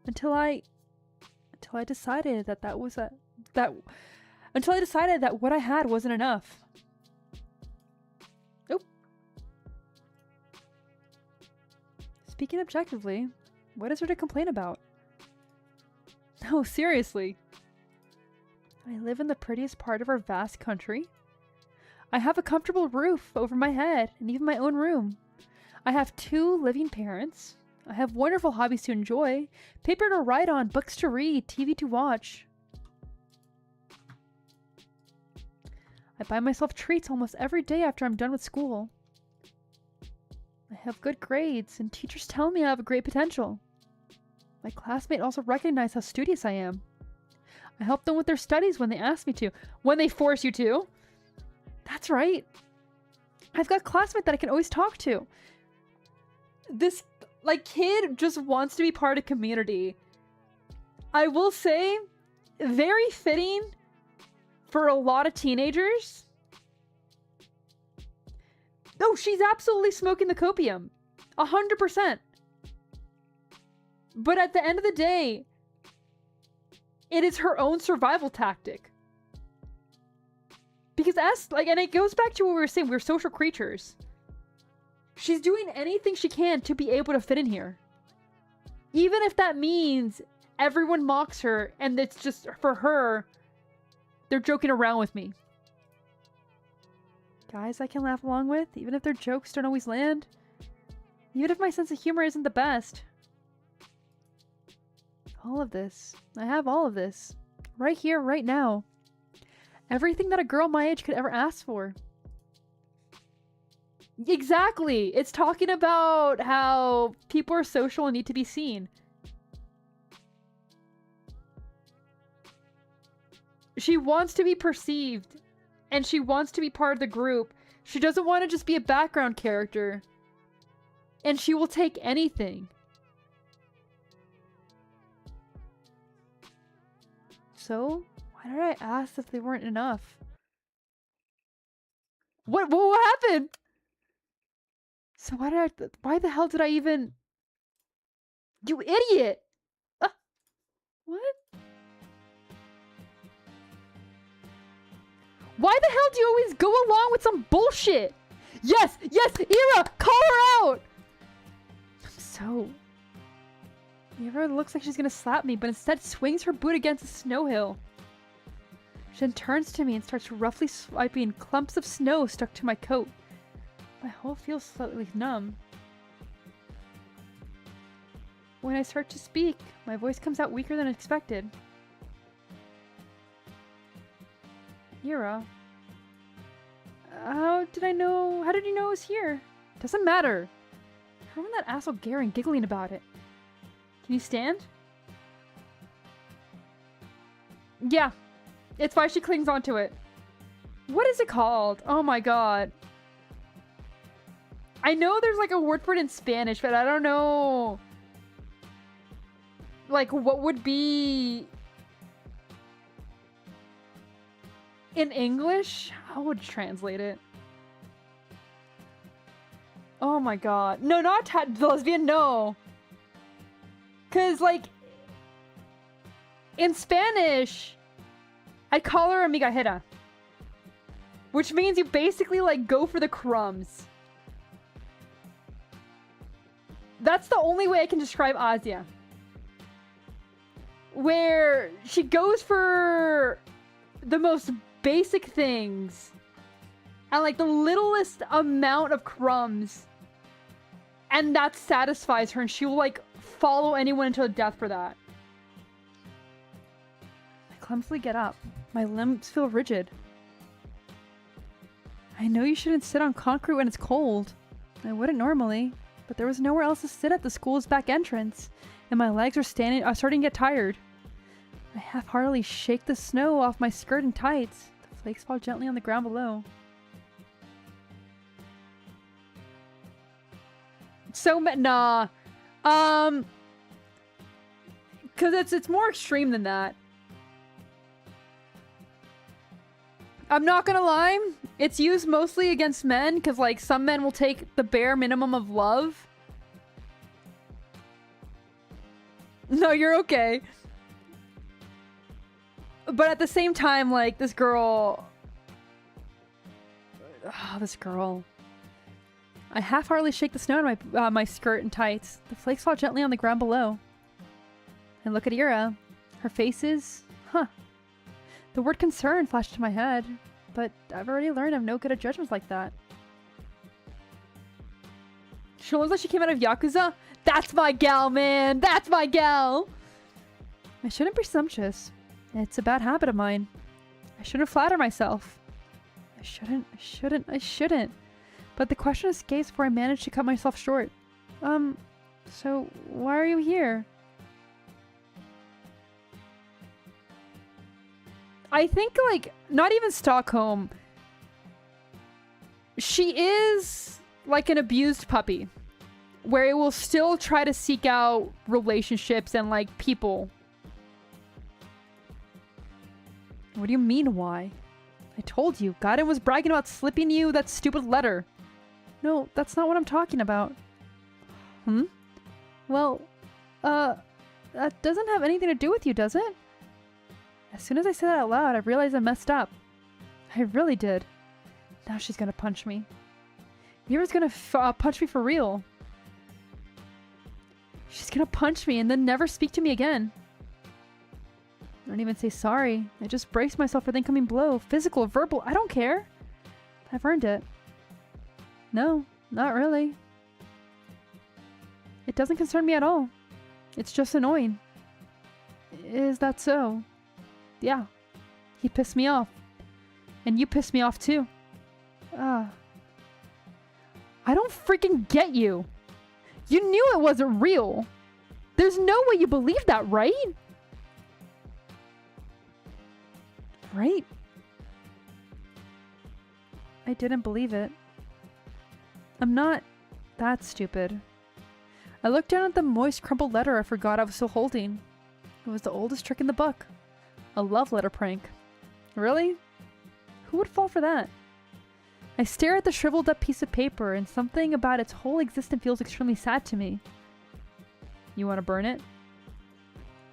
Until I decided until I decided that what I had wasn't enough. Nope. Speaking objectively, what is there to complain about? No, seriously. I live in the prettiest part of our vast country. I have a comfortable roof over my head and even my own room. I have 2 living parents. I have wonderful hobbies to enjoy, paper to write on, books to read, TV to watch. I buy myself treats almost every day after I'm done with school. I have good grades, and teachers tell me I have a great potential. My classmates also recognize how studious I am. I help them with their studies when they ask me to. When they force you to. That's right. I've got a classmate that I can always talk to. This, kid just wants to be part of community. I will say, very fitting for a lot of teenagers. No, she's absolutely smoking the copium. 100%. But at the end of the day, it is her own survival tactic. Because and it goes back to what we were saying, we're social creatures. She's doing anything she can to be able to fit in here. Even if that means everyone mocks her and it's just for her, they're joking around with me. Guys I can laugh along with, even if their jokes don't always land. Even if my sense of humor isn't the best. All of this. I have all of this. Right here, right now. Everything that a girl my age could ever ask for. Exactly! It's talking about how people are social and need to be seen. She wants to be perceived. And she wants to be part of the group. She doesn't want to just be a background character. And she will take anything. So, why did I ask if they weren't enough? What happened? So why the hell did I even... You idiot! What? Why the hell do you always go along with some bullshit? Yes! Yes! Ira! Call her out! Ira looks like she's gonna slap me, but instead swings her boot against a snow hill. She then turns to me and starts roughly swiping clumps of snow stuck to my coat. My whole feels slightly numb. When I start to speak, my voice comes out weaker than expected. Ira. How did you know I was here? Doesn't matter. How when that asshole Garen giggling about it? Can you stand? Yeah. It's why she clings onto it. What is it called? Oh my god. I know there's a word for it in Spanish, but I don't know. What would be... in English? How would you translate it? Oh my god. No, not lesbian, no. Cause in Spanish, I call her amiga hera. Which means you basically, like, go for the crumbs. That's the only way I can describe Asia. Where she goes for the most basic things. And, like, the littlest amount of crumbs. And that satisfies her, and she will, like, follow anyone into death for that. I clumsily get up. My limbs feel rigid. I know you shouldn't sit on concrete when it's cold. I wouldn't normally, but there was nowhere else to sit at the school's back entrance, and my legs are starting to get tired. I half-heartedly shake the snow off my skirt and tights. The flakes fall gently on the ground below. So, nah. Cause it's more extreme than that. I'm not gonna lie, it's used mostly against men, because, like, some men will take the bare minimum of love. No, you're okay. But at the same time, like, this girl... Oh, this girl. I half-heartedly shake the snow in my skirt and tights. The flakes fall gently on the ground below. And look at Ira. Her face is... Huh. The word concern flashed to my head, but I've already learned I'm no good at judgments like that. She looks like she came out of Yakuza? That's my gal, man! That's my gal! I shouldn't be presumptuous. It's a bad habit of mine. I shouldn't flatter myself. I shouldn't. But the question escapes before I manage to cut myself short. So why are you here? I think, like, not even Stockholm. She is like an abused puppy, where it will still try to seek out relationships and, like, people. What do you mean, why? I told you, Gaiden was bragging about slipping you that stupid letter. No, that's not what I'm talking about. Well, that doesn't have anything to do with you, does it? As soon as I said that out loud, I realized I messed up. I really did. Now she's gonna punch me. Mira's gonna punch me for real. She's gonna punch me and then never speak to me again. I don't even say sorry. I just brace myself for the incoming blow. Physical, verbal, I don't care. I've earned it. No, not really. It doesn't concern me at all. It's just annoying. Is that so? Yeah. He pissed me off. And you pissed me off too. I don't freaking get you. You knew it wasn't real. There's no way you believe that, right? Right? I didn't believe it. I'm not that stupid. I looked down at the moist, crumpled letter I forgot I was still holding. It was the oldest trick in the book. A love letter prank. Really? Who would fall for that? I stare at the shriveled up piece of paper, and something about its whole existence feels extremely sad to me. You want to burn it?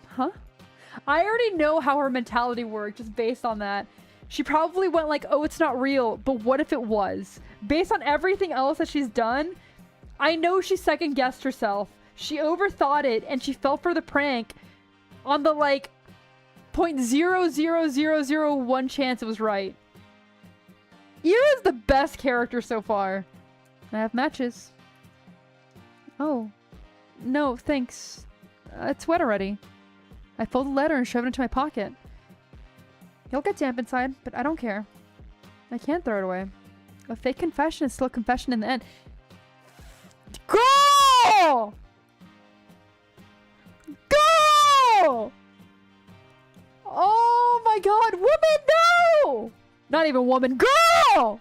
Huh? I already know how her mentality worked just based on that. She probably went like, oh, it's not real, but what if it was? Based on everything else that she's done, I know she second-guessed herself. She overthought it, and she fell for the prank on the, like, 0.00001 chance it was right. Ira's the best character so far. I have matches. Oh. No, thanks. It's wet already. I fold the letter and shove it into my pocket. It'll get damp inside, but I don't care. I can't throw it away. A fake confession is still a confession in the end. Go! Go! Oh my god, woman, no! Not even woman, girl!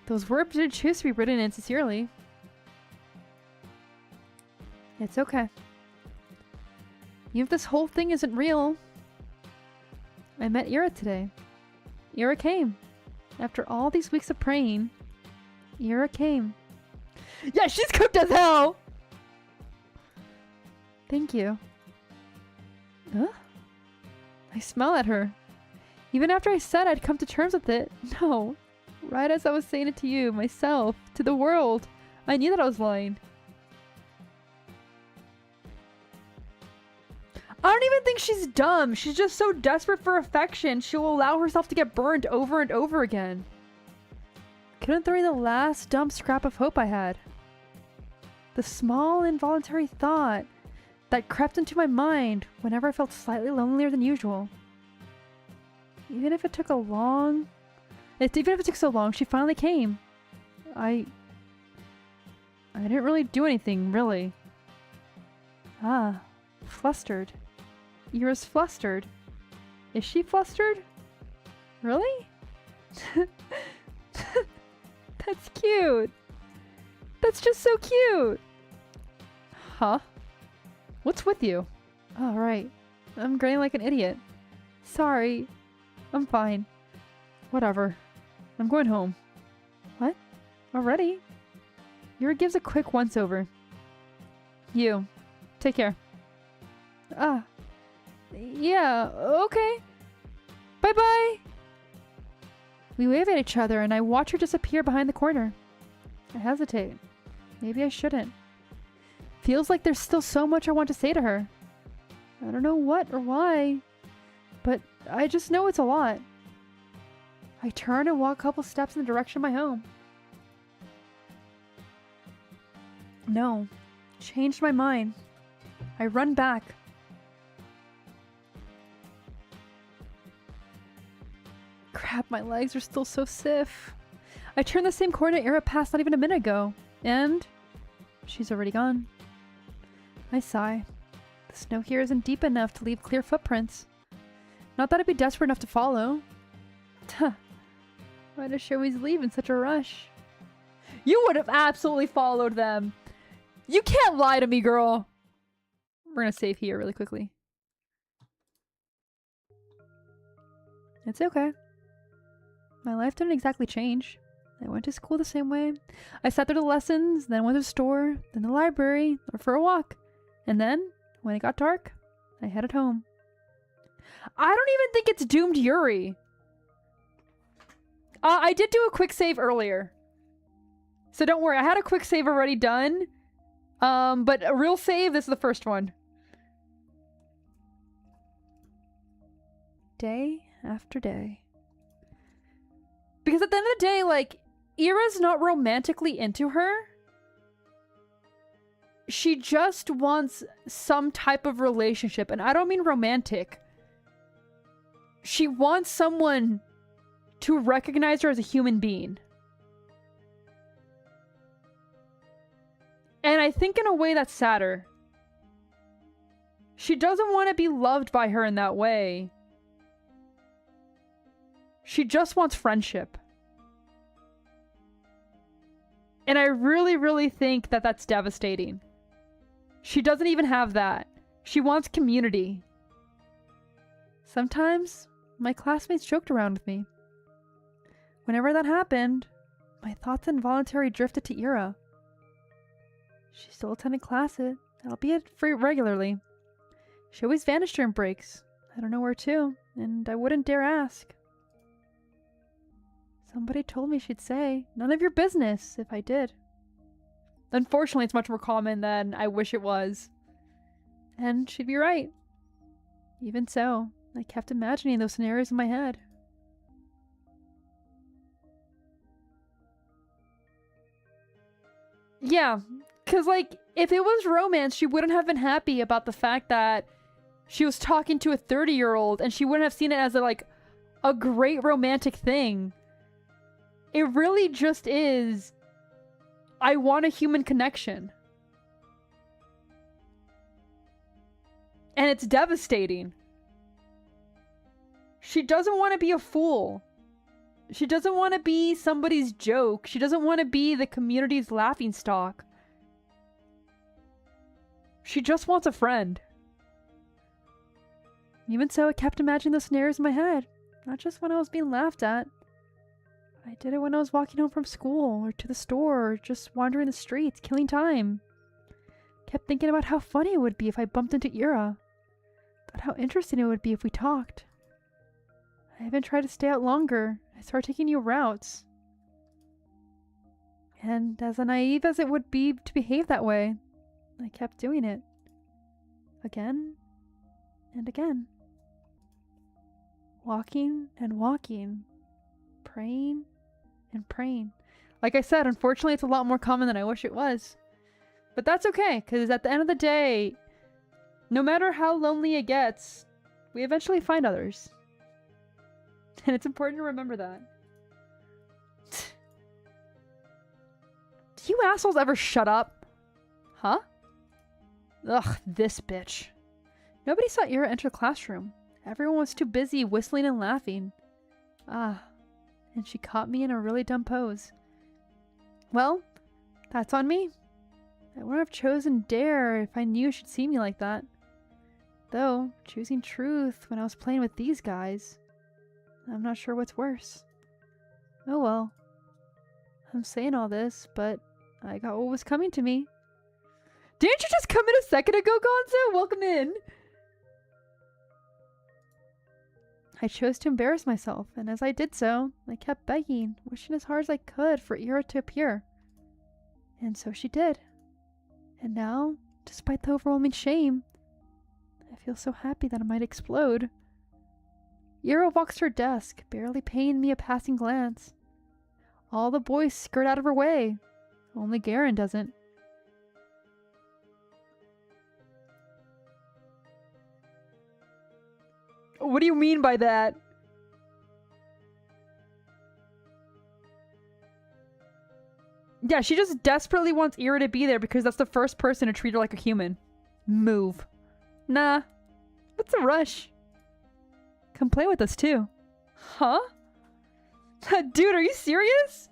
Those words didn't choose to be written insincerely. It's okay. Even if this whole thing isn't real. I met Ira today. Ira came. After all these weeks of praying, Ira came. Yeah, she's cooked as hell! Thank you. Huh? I smile at her. Even after I said I'd come to terms with it. No. Right as I was saying it to you, myself, to the world. I knew that I was lying. I don't even think she's dumb. She's just so desperate for affection, she'll allow herself to get burned over and over again. Couldn't throw away the last dumb scrap of hope I had. The small, involuntary thought that crept into my mind whenever I felt slightly lonelier than usual. Even if it took so long, she finally came. I didn't really do anything, really. Ah, flustered. Ira's flustered. Is she flustered? Really? That's cute. That's just so cute. Huh? What's with you? Oh, right. I'm grinning like an idiot. Sorry. I'm fine. Whatever. I'm going home. What? Already? Ira gives a quick once-over. You. Take care. Ah. Yeah, okay. Bye-bye. We wave at each other and I watch her disappear behind the corner. I hesitate. Maybe I shouldn't. Feels like there's still so much I want to say to her. I don't know what or why, but I just know it's a lot. I turn and walk a couple steps in the direction of my home. No. Changed my mind. I run back. Crap, my legs are still so stiff. I turn the same corner Ira passed not even a minute ago, and she's already gone. I sigh. The snow here isn't deep enough to leave clear footprints. Not that I'd be desperate enough to follow. Tuh. Why does she always leave in such a rush? You would have absolutely followed them. You can't lie to me, girl. We're gonna save here really quickly. It's okay. My life didn't exactly change. I went to school the same way. I sat through the lessons, then went to the store, then the library, or for a walk. And then, when it got dark, I headed home. I don't even think it's doomed Yuri. I did do a quick save earlier. So don't worry, I had a quick save already done. But a real save, this is the first one. Day after day. Because at the end of the day, like, Ira's not romantically into her. She just wants some type of relationship. And I don't mean romantic. She wants someone to recognize her as a human being. And I think in a way that's sadder. She doesn't want to be loved by her in that way. She just wants friendship. And I really, really think that that's devastating. She doesn't even have that. She wants community. Sometimes, my classmates joked around with me. Whenever that happened, my thoughts involuntarily drifted to Ira. She still attended classes, albeit regularly. She always vanished during breaks. I don't know where to, and I wouldn't dare ask. Somebody told me she'd say, "None of your business," if I did. Unfortunately, it's much more common than I wish it was. And she'd be right. Even so, I kept imagining those scenarios in my head. Yeah, because, like, if it was romance, she wouldn't have been happy about the fact that she was talking to a 30-year-old and she wouldn't have seen it as, a great romantic thing. It really just is, I want a human connection. And it's devastating. She doesn't want to be a fool. She doesn't want to be somebody's joke. She doesn't want to be the community's laughingstock. She just wants a friend. Even so, I kept imagining those scenarios in my head. Not just when I was being laughed at. I did it when I was walking home from school, or to the store, or just wandering the streets, killing time. Kept thinking about how funny it would be if I bumped into Ira. About how interesting it would be if we talked. I haven't tried to stay out longer. I started taking new routes. And as naive as it would be to behave that way, I kept doing it. Again and again. Walking and walking. Praying and praying. Like I said, unfortunately it's a lot more common than I wish it was. But that's okay, because at the end of the day, no matter how lonely it gets, we eventually find others. And it's important to remember that. Do you assholes ever shut up? Huh? Ugh, this bitch. Nobody saw Ira enter the classroom. Everyone was too busy whistling and laughing. Ah, and she caught me in a really dumb pose. Well, that's on me. I wouldn't have chosen Dare if I knew she'd see me like that. Though, choosing truth when I was playing with these guys, I'm not sure what's worse. Oh well. I'm saying all this, but I got what was coming to me. Didn't you just come in a second ago, Gonzo? Welcome in! I chose to embarrass myself, and as I did so, I kept begging, wishing as hard as I could for Ira to appear. And so she did. And now, despite the overwhelming shame, I feel so happy that I might explode. Ira walks to her desk, barely paying me a passing glance. All the boys skirt out of her way. Only Garen doesn't. What do you mean by that? Yeah, she just desperately wants Ira to be there because that's the first person to treat her like a human. Move. Nah. What's the rush? Come play with us too. Huh? Dude, are you serious?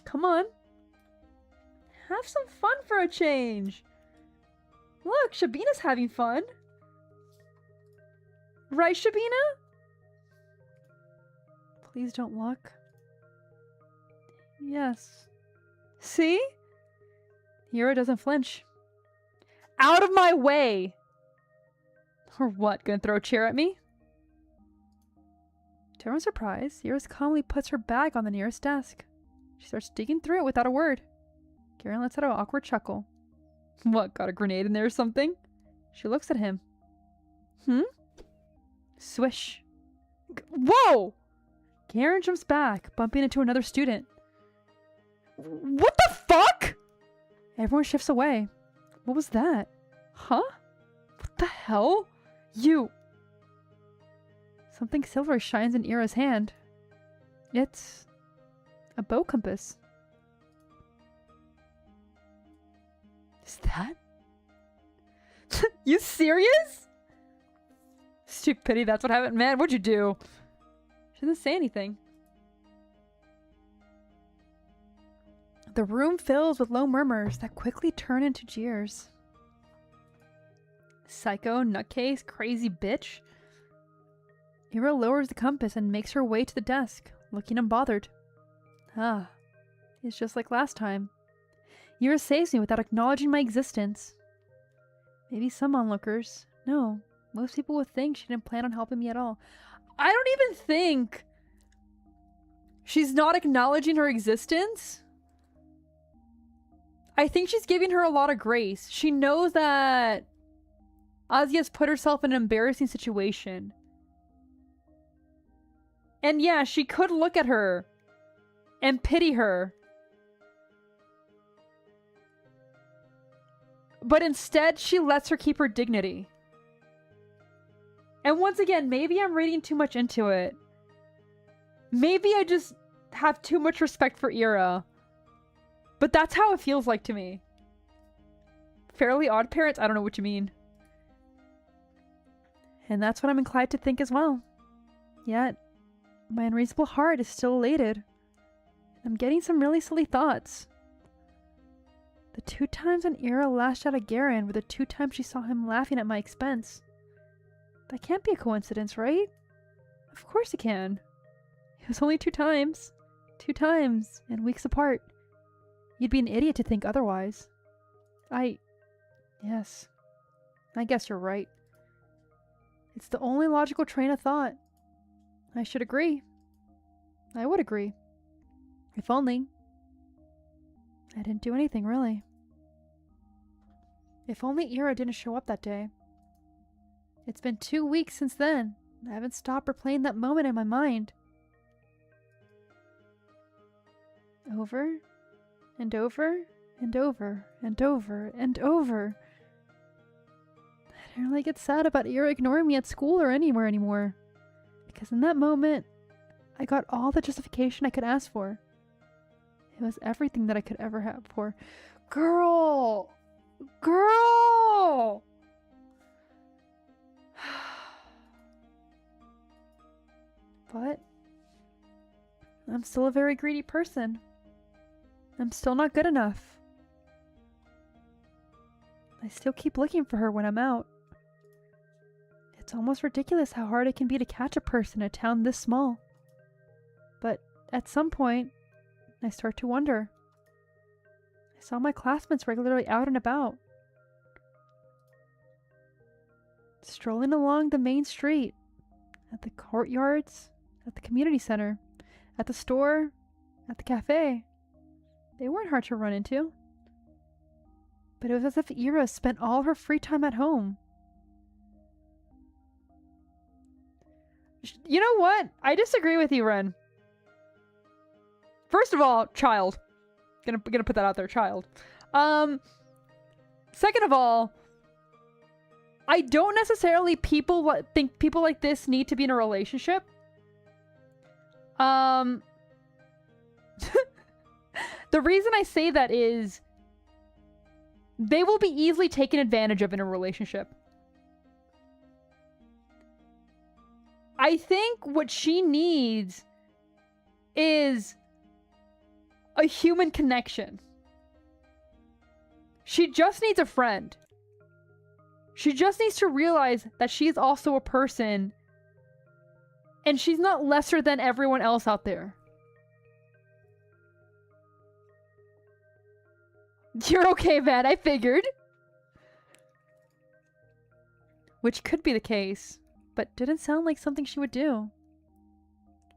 Come on. Have some fun for a change. Look, Shabina's having fun. Right, Shabina? Please don't look. Yes. See? Ira doesn't flinch. Out of my way! Or what, gonna throw a chair at me? To everyone's surprise, Ira calmly puts her bag on the nearest desk. She starts digging through it without a word. Garen lets out an awkward chuckle. What, got a grenade in there or something? She looks at him. Hmm? Swish. Whoa! Garen jumps back, bumping into another student. What the fuck? Everyone shifts away. What was that? Huh? What the hell? You. Something silver shines in Ira's hand. It's a bow compass. Is that? You serious? Stupidity, that's what happened. Man, what'd you do? She doesn't say anything. The room fills with low murmurs that quickly turn into jeers. Psycho, nutcase, crazy bitch. Ira lowers the compass and makes her way to the desk, looking unbothered. Ah, it's just like last time. Ira saves me without acknowledging my existence. Maybe some onlookers. No, most people would think she didn't plan on helping me at all. I don't even think she's not acknowledging her existence. I think she's giving her a lot of grace. She knows that Azia's put herself in an embarrassing situation. And yeah, she could look at her and pity her. But instead, she lets her keep her dignity. And once again, maybe I'm reading too much into it. Maybe I just have too much respect for Ira. But that's how it feels like to me. Fairly Odd Parents? I don't know what you mean. And that's what I'm inclined to think as well. Yet, my unreasonable heart is still elated. I'm getting some really silly thoughts. The 2 times when Ira lashed out at Garen were the 2 times she saw him laughing at my expense. That can't be a coincidence, right? Of course it can. It was only 2 times. 2 times, and weeks apart. You'd be an idiot to think otherwise. Yes. I guess you're right. It's the only logical train of thought. I should agree. I would agree. If only. I didn't do anything, really. If only Ira didn't show up that day. It's been 2 weeks since then. I haven't stopped replaying that moment in my mind. Over and over and over and over and over. I don't really get sad about Ira ignoring me at school or anywhere anymore. Because in that moment, I got all the justification I could ask for. It was everything that I could ever have for. Girl! Girl! But I'm still a very greedy person. I'm still not good enough. I still keep looking for her when I'm out. It's almost ridiculous how hard it can be to catch a person in a town this small. But at some point, I start to wonder. I saw my classmates regularly out and about. Strolling along the main street, at the courtyards, at the community center, at the store, at the cafe. They weren't hard to run into. But it was as if Ira spent all her free time at home. You know what? I disagree with you, Ren. First of all, child. Gonna put that out there, child. Second of all, I don't necessarily think people like this need to be in a relationship. The reason I say that is they will be easily taken advantage of in a relationship. I think what she needs is a human connection. She just needs a friend. She just needs to realize that she's also a person and she's not lesser than everyone else out there. You're okay, man. I figured. Which could be the case, but didn't sound like something she would do.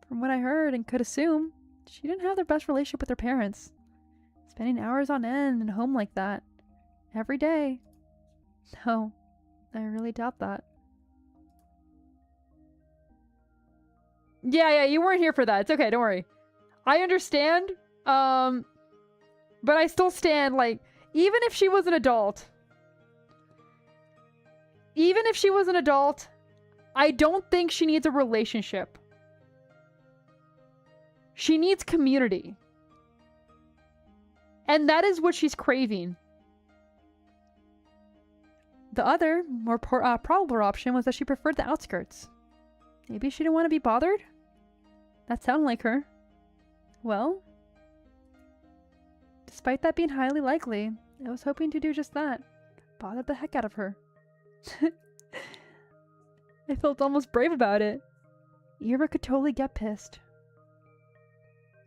From what I heard and could assume, she didn't have the best relationship with her parents. Spending hours on end in a home like that. Every day. No, I really doubt that. Yeah, you weren't here for that. It's okay, don't worry. I understand, but I still stand, like, even if she was an adult, I don't think she needs a relationship. She needs community. And that is what she's craving. The other, more probable option was that she preferred the outskirts. Maybe she didn't want to be bothered? That sounded like her. Well, despite that being highly likely, I was hoping to do just that. Bother the heck out of her. I felt almost brave about it. Ira could totally get pissed.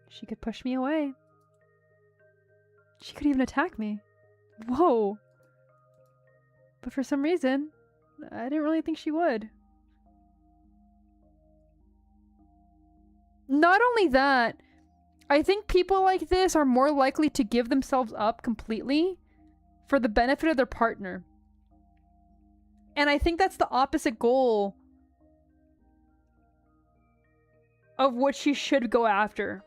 She could push me away. She could even attack me. Whoa. But for some reason, I didn't really think she would. Not only that, I think people like this are more likely to give themselves up completely for the benefit of their partner. And I think that's the opposite goal of what she should go after.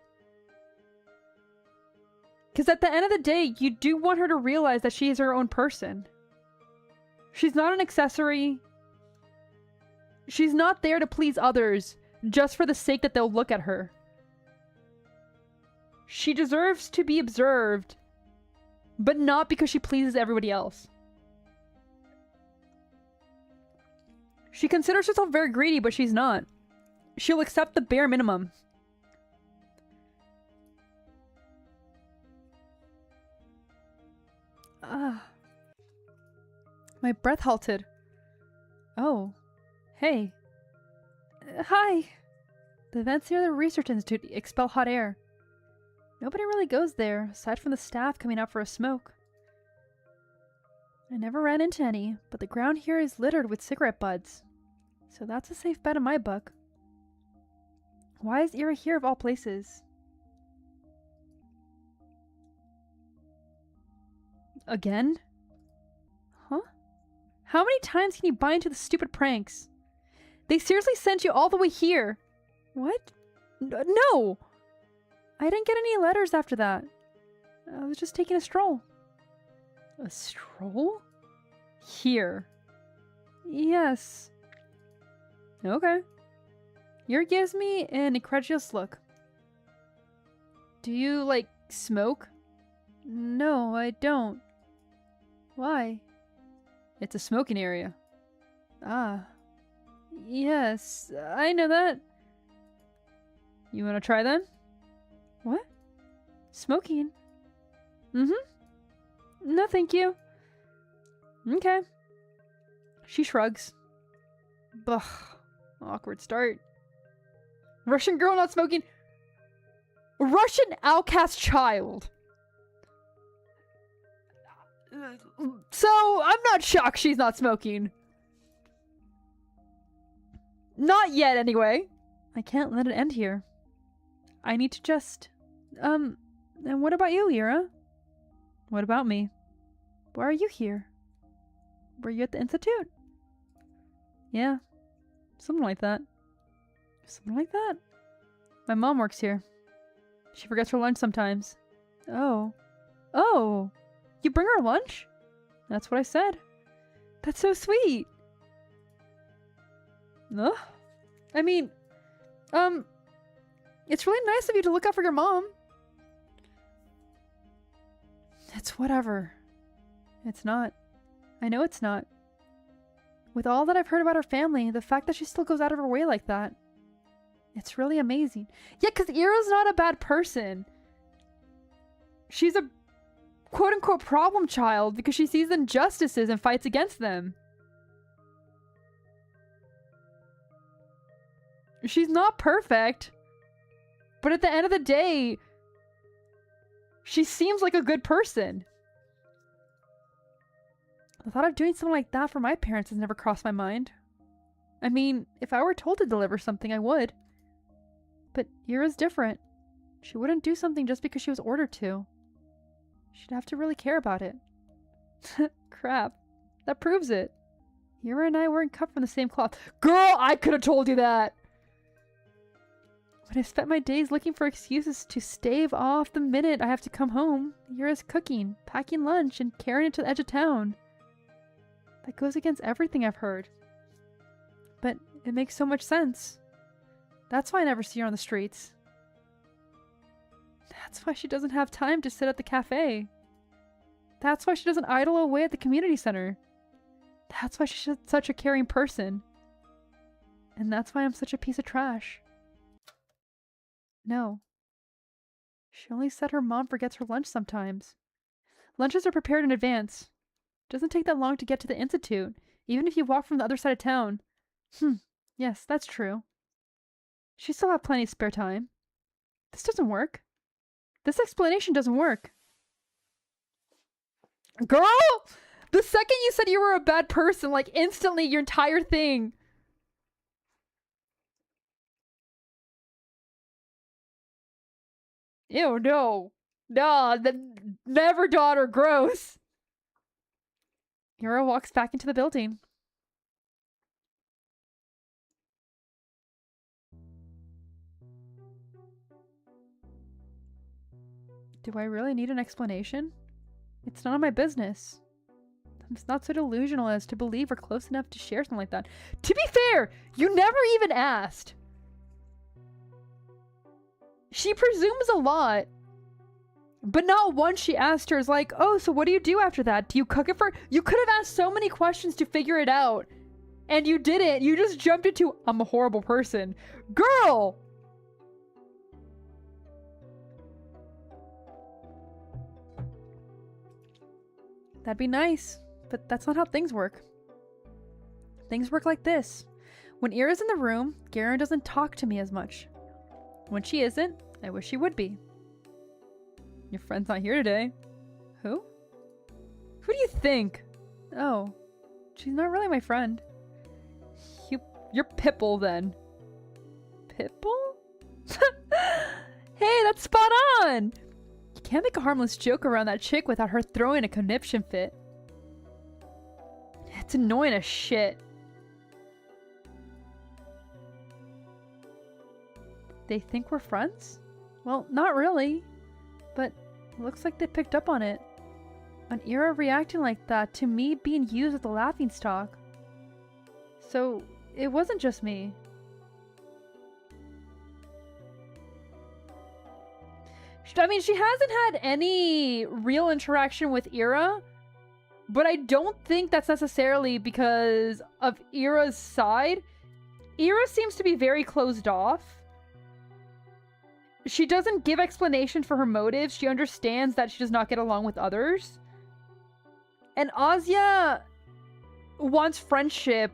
Because at the end of the day, you do want her to realize that she is her own person. She's not an accessory. She's not there to please others just for the sake that they'll look at her. She deserves to be observed, but not because she pleases everybody else. She considers herself very greedy, but she's not. She'll accept the bare minimum. My breath halted. Oh. Hey. Hi. The vents near the research institute expel hot air. Nobody really goes there, aside from the staff coming out for a smoke. I never ran into any, but the ground here is littered with cigarette butts. So that's a safe bet in my book. Why is Ira here of all places? Again? Huh? How many times can you buy into the stupid pranks? They seriously sent you all the way here. What? No! I didn't get any letters after that. I was just taking a stroll. A stroll? Here. Yes. Okay. Ira gives me an incredulous look. Do you, like, smoke? No, I don't. Why? It's a smoking area. Ah. Yes, I know that. You want to try then? What? Smoking? Mm-hmm. No, thank you. Okay. She shrugs. Ugh. Awkward start. Russian girl not smoking. Russian outcast child. So, I'm not shocked she's not smoking. Not yet, anyway. I can't let it end here. I need to just... And what about you, Ira? What about me? Why are you here? Were you at the Institute? Yeah. Something like that. Something like that? My mom works here. She forgets her lunch sometimes. Oh. Oh! You bring her lunch? That's what I said. That's so sweet. Ugh. I mean, it's really nice of you to look out for your mom. It's whatever. It's not. I know it's not. With all that I've heard about her family, the fact that she still goes out of her way like that, it's really amazing. Yeah, because Ira's not a bad person. She's a quote-unquote problem child because she sees injustices and fights against them. She's not perfect, but at the end of the day, she seems like a good person. The thought of doing something like that for my parents has never crossed my mind. I mean, if I were told to deliver something, I would. But Ira's different. She wouldn't do something just because she was ordered to. She'd have to really care about it. Crap. That proves it. Ira and I weren't cut from the same cloth. Girl, I could have told you that! But I spent my days looking for excuses to stave off the minute I have to come home. Ira's cooking, packing lunch, and carrying it to the edge of town. That goes against everything I've heard. But it makes so much sense. That's why I never see her on the streets. That's why she doesn't have time to sit at the cafe. That's why she doesn't idle away at the community center. That's why she's such a caring person. And that's why I'm such a piece of trash. No. She only said her mom forgets her lunch sometimes. Lunches are prepared in advance. Doesn't take that long to get to the Institute, even if you walk from the other side of town. Yes, that's true. She still have plenty of spare time. This doesn't work. This explanation doesn't work. Girl! The second you said you were a bad person, like instantly your entire thing. Ew, no. Nah, never daughter, gross. Ira walks back into the building. Do I really need an explanation? It's none of my business. I'm not so delusional as to believe we're close enough to share something like that. To be fair, you never even asked. She presumes a lot. But not once she asked her is like, oh, so what do you do after that? Do you cook it for... You could have asked so many questions to figure it out. And you didn't. You just jumped into, I'm a horrible person. Girl! That'd be nice. But that's not how things work. Things work like this. When Ira's in the room, Garen doesn't talk to me as much. When she isn't, I wish she would be. Your friend's not here today. Who? Who do you think? Oh, she's not really my friend. You're Pipple then. Pipple? Hey, that's spot on! You can't make a harmless joke around that chick without her throwing a conniption fit. It's annoying as shit. They think we're friends? Well, not really. But it looks like they picked up on it. An Ira reacting like that to me being used as a laughingstock. So, it wasn't just me. I mean, she hasn't had any real interaction with Ira, but I don't think that's necessarily because of Ira's side. Ira seems to be very closed off. She doesn't give explanation for her motives. She understands that she does not get along with others. And Azia wants friendship,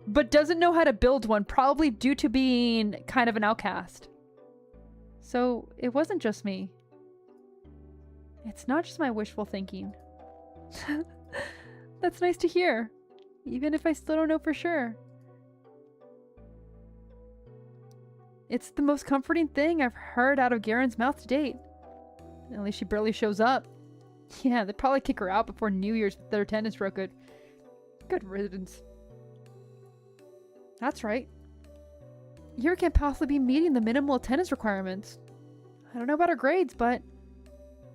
but doesn't know how to build one, probably due to being kind of an outcast. So, it wasn't just me. It's not just my wishful thinking. That's nice to hear, even if I still don't know for sure. It's the most comforting thing I've heard out of Garen's mouth to date. At least she barely shows up. Yeah, they'd probably kick her out before New Year's with their attendance record. Good riddance. That's right. Ira can't possibly be meeting the minimal attendance requirements. I don't know about her grades, but...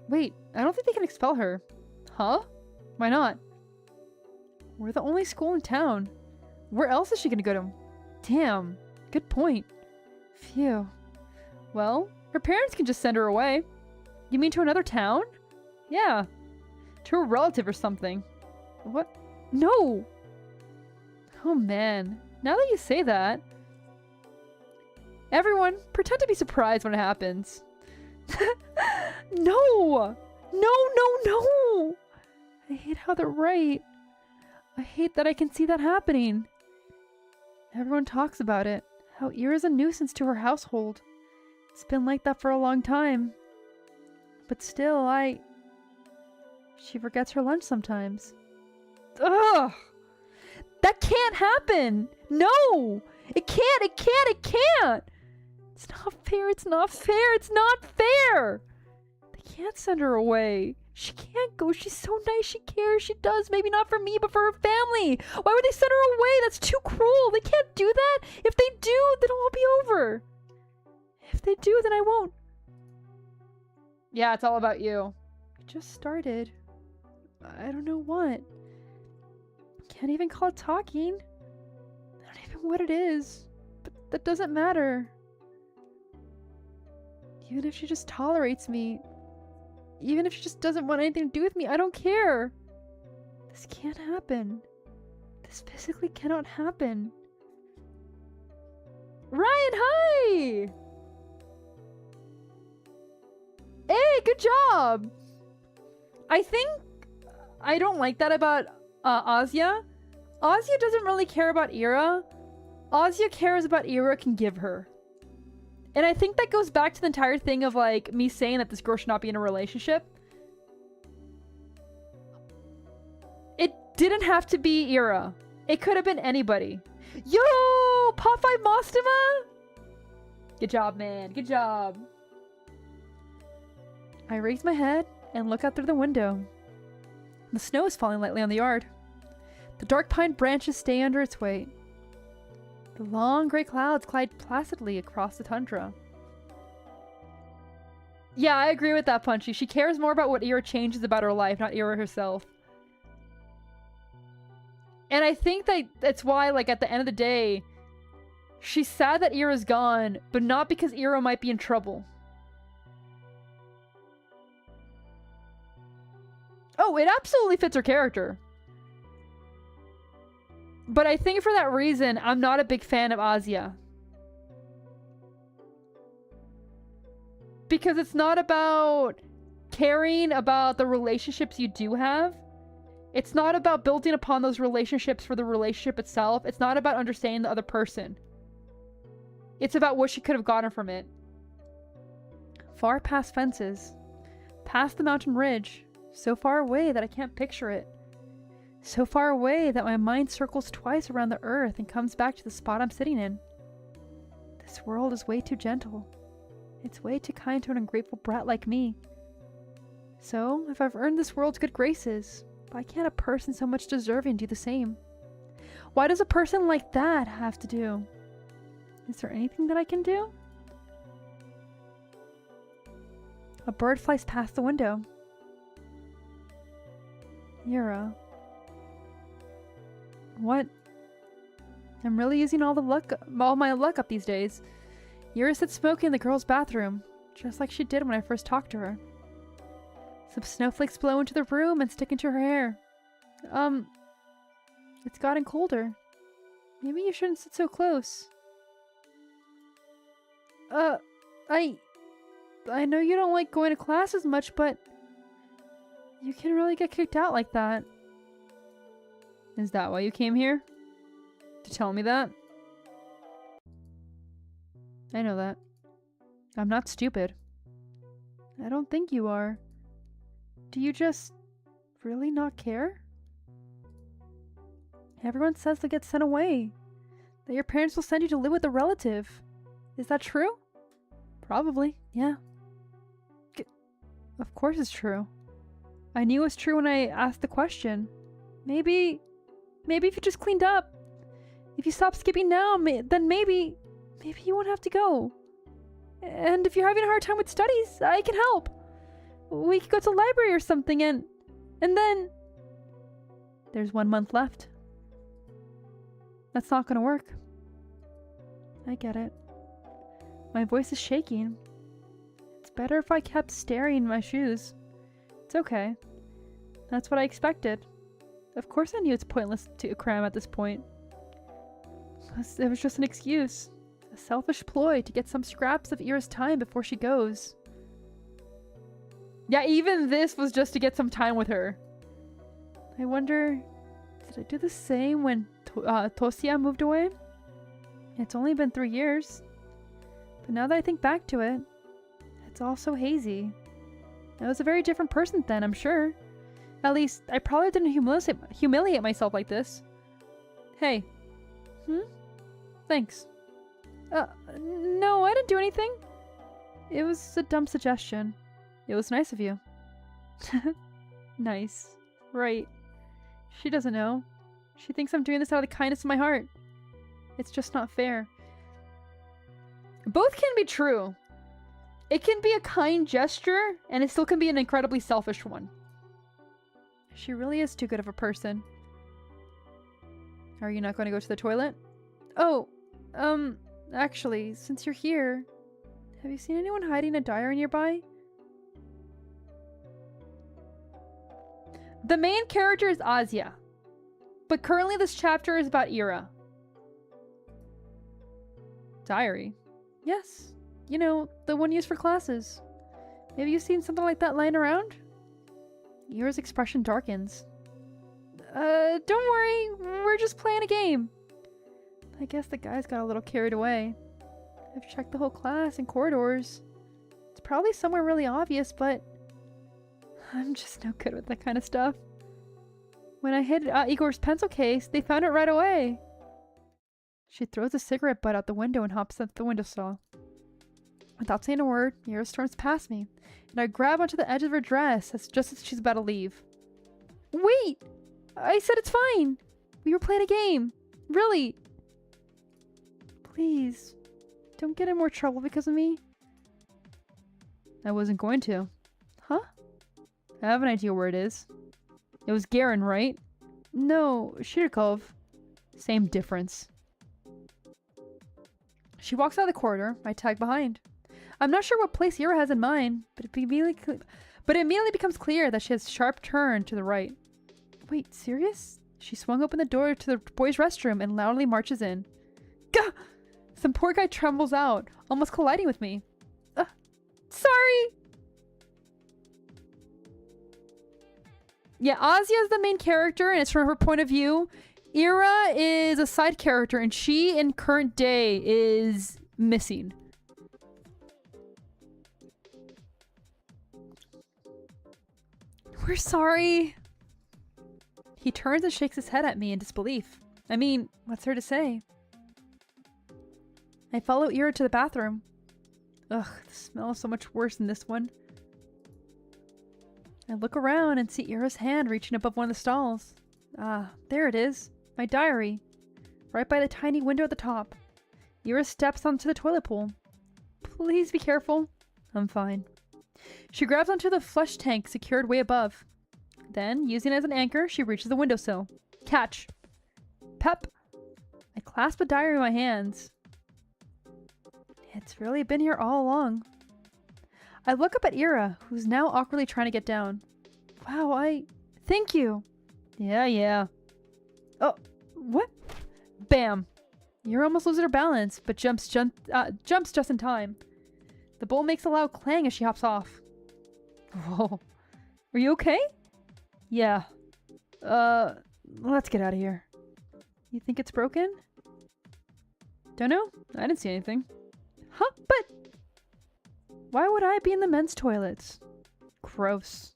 Wait, I don't think they can expel her. Huh? Why not? We're the only school in town. Where else is she gonna go to? Damn, good point. Phew. Well, her parents can just send her away. You mean to another town? Yeah. To a relative or something. What? No! Oh man, now that you say that... Everyone, pretend to be surprised when it happens. No! No! I hate how they're right. I hate that I can see that happening. Everyone talks about it. How Ira's a nuisance to her household. It's been like that for a long time. But still, she forgets her lunch sometimes. Ugh! That can't happen! No! It can't! It's not fair! They can't send her away. She can't go. She's so nice. She cares. She does. Maybe not for me, but for her family. Why would they send her away? That's too cruel. They can't do that. If they do, then it'll all be over. If they do, then I won't. Yeah, it's all about you. It just started. I don't know what. Can't even call it talking. I don't even know what it is. But that doesn't matter. Even if she just tolerates me, even if she just doesn't want anything to do with me, I don't care. This can't happen. This physically cannot happen. Ryan, hi! Hey, good job! I think I don't like that about Azia. Azia doesn't really care about Ira. Azia cares about Ira can give her. And I think that goes back to the entire thing of, like, me saying that this girl should not be in a relationship. It didn't have to be Ira. It could have been anybody. Yo! Pop 5 Mostema? Good job, man. Good job. I raise my head and look out through the window. The snow is falling lightly on the yard. The dark pine branches stay under its weight. The long gray clouds glide placidly across the tundra. Yeah, I agree with that, Punchy. She cares more about what Ira changes about her life, not Ira herself. And I think that's why, like, at the end of the day, she's sad that Ira's gone, but not because Ira might be in trouble. Oh, it absolutely fits her character. But I think for that reason, I'm not a big fan of Azia. Because it's not about caring about the relationships you do have. It's not about building upon those relationships for the relationship itself. It's not about understanding the other person. It's about what she could have gotten from it. Far past fences. Past the mountain ridge. So far away that I can't picture it. So far away that my mind circles twice around the earth and comes back to the spot I'm sitting in. This world is way too gentle. It's way too kind to an ungrateful brat like me. So, if I've earned this world's good graces, why can't a person so much deserving do the same? Why does a person like that have to do? Is there anything that I can do? A bird flies past the window. Yura. What? I'm really using all my luck up these days. Yura sits smoking in the girl's bathroom, just like she did when I first talked to her. Some snowflakes blow into the room and stick into her hair. It's gotten colder. Maybe you shouldn't sit so close. I know you don't like going to class as much, but you can really get kicked out like that. Is that why you came here? To tell me that? I know that. I'm not stupid. I don't think you are. Do you just really not care? Everyone says they'll get sent away. That your parents will send you to live with a relative. Is that true? Probably, yeah. Of course it's true. I knew it was true when I asked the question. Maybe if you just cleaned up. If you stop skipping now, then maybe you won't have to go. And if you're having a hard time with studies, I can help. We could go to the library or something and then... There's 1 month left. That's not gonna work. I get it. My voice is shaking. It's better if I kept staring in my shoes. It's okay. That's what I expected. Of course I knew it's pointless to cram at this point. It was just an excuse. A selfish ploy to get some scraps of Ira's time before she goes. Yeah, even this was just to get some time with her. I wonder, did I do the same when Tosia moved away? It's only been 3 years. But now that I think back to it, it's all so hazy. I was a very different person then, I'm sure. At least, I probably didn't humiliate myself like this. Hey. Thanks. No, I didn't do anything. It was a dumb suggestion. It was nice of you. Nice. Right. She doesn't know. She thinks I'm doing this out of the kindness of my heart. It's just not fair. Both can be true. It can be a kind gesture, and it still can be an incredibly selfish one. She really is too good of a person. Are you not going to go to the toilet? Oh, actually, since you're here, have you seen anyone hiding a diary nearby? The main character is Asia, but currently this chapter is about Ira. Diary? Yes. You know, the one used for classes. Maybe you've seen something like that lying around? Ira's expression darkens. Don't worry, we're just playing a game. I guess the guys got a little carried away. I've checked the whole class and corridors. It's probably somewhere really obvious, but I'm just no good with that kind of stuff. When I hid Igor's pencil case, they found it right away. She throws a cigarette butt out the window and hops up the windowsill. Without saying a word, Ira storms past me, and I grab onto the edge of her dress just as she's about to leave. Wait! I said it's fine! We were playing a game. Really. Please, don't get in more trouble because of me. I wasn't going to. Huh? I have an idea where it is. It was Garen, right? No, Shirkov. Same difference. She walks out of the corridor, I tag behind. I'm not sure what place Ira has in mind, but it immediately becomes clear that she has a sharp turn to the right. Wait, serious? She swung open the door to the boys' restroom and loudly marches in. Gah! Some poor guy trembles out, almost colliding with me. Sorry! Yeah, Asia is the main character, and it's from her point of view. Ira is a side character, and she, in current day, is missing. We're sorry. He turns and shakes his head at me in disbelief. I mean, what's there to say? I follow Ira to the bathroom. Ugh, the smell is so much worse than this one. I look around and see Ira's hand reaching above one of the stalls. Ah, there it is. My diary. Right by the tiny window at the top. Ira steps onto the toilet pool. Please be careful. I'm fine. She grabs onto the flush tank secured way above. Then, using it as an anchor, she reaches the windowsill. Catch. Pep. I clasp a diary in my hands. It's really been here all along. I look up at Ira, who's now awkwardly trying to get down. Wow, Thank you. Yeah. Oh, what? Bam. Ira almost loses her balance, but jumps just in time. The bowl makes a loud clang as she hops off. Whoa. Are you okay? Yeah. Let's get out of here. You think it's broken? Don't know. I didn't see anything. Huh? But why would I be in the men's toilets? Gross.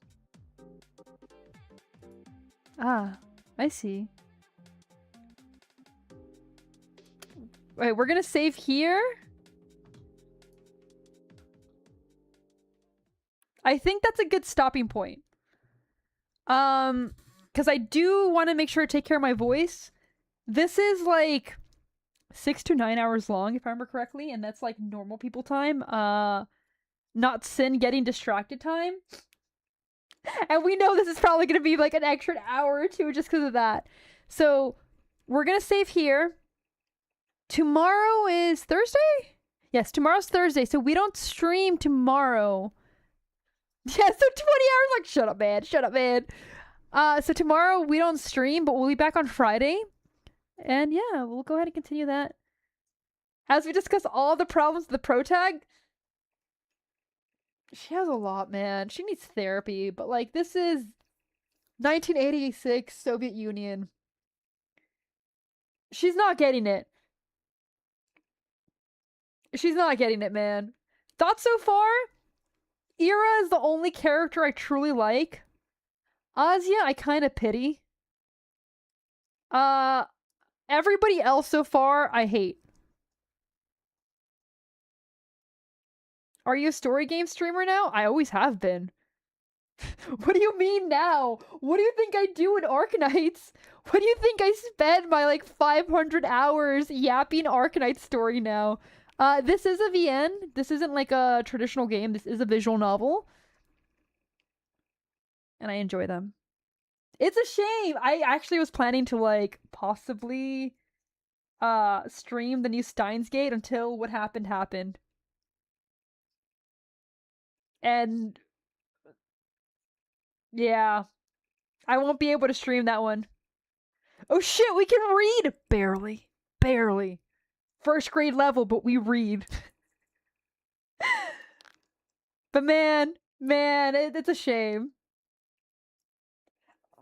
Ah, I see. Wait, we're gonna save here? I think that's a good stopping point. Because I do want to make sure to take care of my voice. This is like 6 to 9 hours long, if I remember correctly, and that's like normal people time. Not Sin getting distracted time. And we know this is probably going to be like an extra hour or two just because of that. So we're going to save here. Tomorrow is Thursday? Yes, tomorrow's Thursday, so we don't stream tomorrow. Yeah, so 20 hours, like, shut up, man. So tomorrow we don't stream, but we'll be back on Friday. And yeah, we'll go ahead and continue that. As we discuss all the problems with the pro tag. She has a lot, man. She needs therapy, but like, this is 1986 Soviet Union. She's not getting it. She's not getting it, man. Thoughts so far? Ira is the only character I truly like. Azia, I kind of pity. Everybody else so far, I hate. Are you a story game streamer now? I always have been. What do you mean now? What do you think I do in Arknights? What do you think I spend my like 500 hours yapping Arknight story now? This is a VN. This isn't like a traditional game. This is a visual novel. And I enjoy them. It's a shame. I actually was planning to like possibly stream the new Steins Gate until what happened. And yeah, I won't be able to stream that one. Oh shit, we can read! Barely. First grade level, but we read. But man, it's a shame.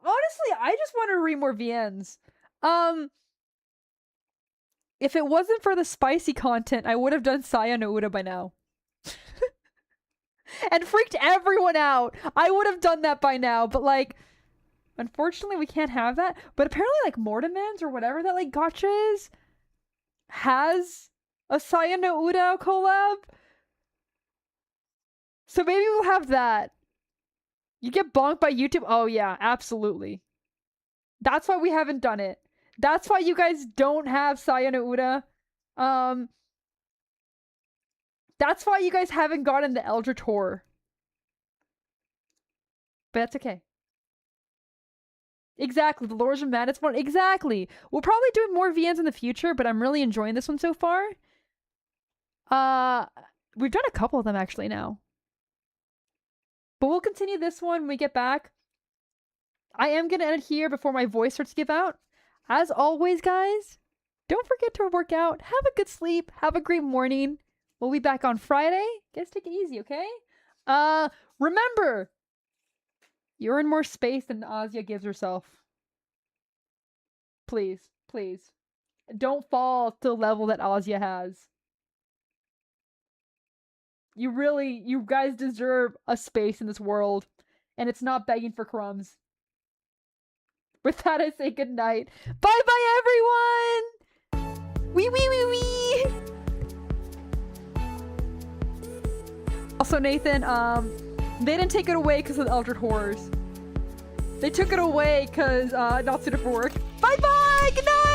Honestly, I just want to read more VNs. If it wasn't for the spicy content, I would have done Saya no Ura by now. And freaked everyone out. I would have done that by now, but like, unfortunately we can't have that. But apparently like Mortimans or whatever that like gacha is has a Saya no Ura collab. So maybe we'll have that. You get bonked by YouTube? Oh yeah, absolutely. That's why we haven't done it. That's why you guys don't have Saya no Ura. That's why you guys haven't gotten the Eldritch Horror. But that's okay. Exactly, the Lords of Madness one. Exactly. We'll probably do more VNs in the future, but I'm really enjoying this one so far. We've done a couple of them actually now. But we'll continue this one when we get back. I am going to end it here before my voice starts to give out. As always, guys, don't forget to work out. Have a good sleep. Have a great morning. We'll be back on Friday. Guys, take it easy, okay? Remember, you're in more space than Azia gives herself. Please. Don't fall to the level that Azia has. You guys deserve a space in this world. And it's not begging for crumbs. With that, I say good night. Bye bye, everyone. Wee wee wee wee. Also, Nathan, they didn't take it away because of the Eldritch Horrors. They took it away because not suited for work. Bye bye. Good night.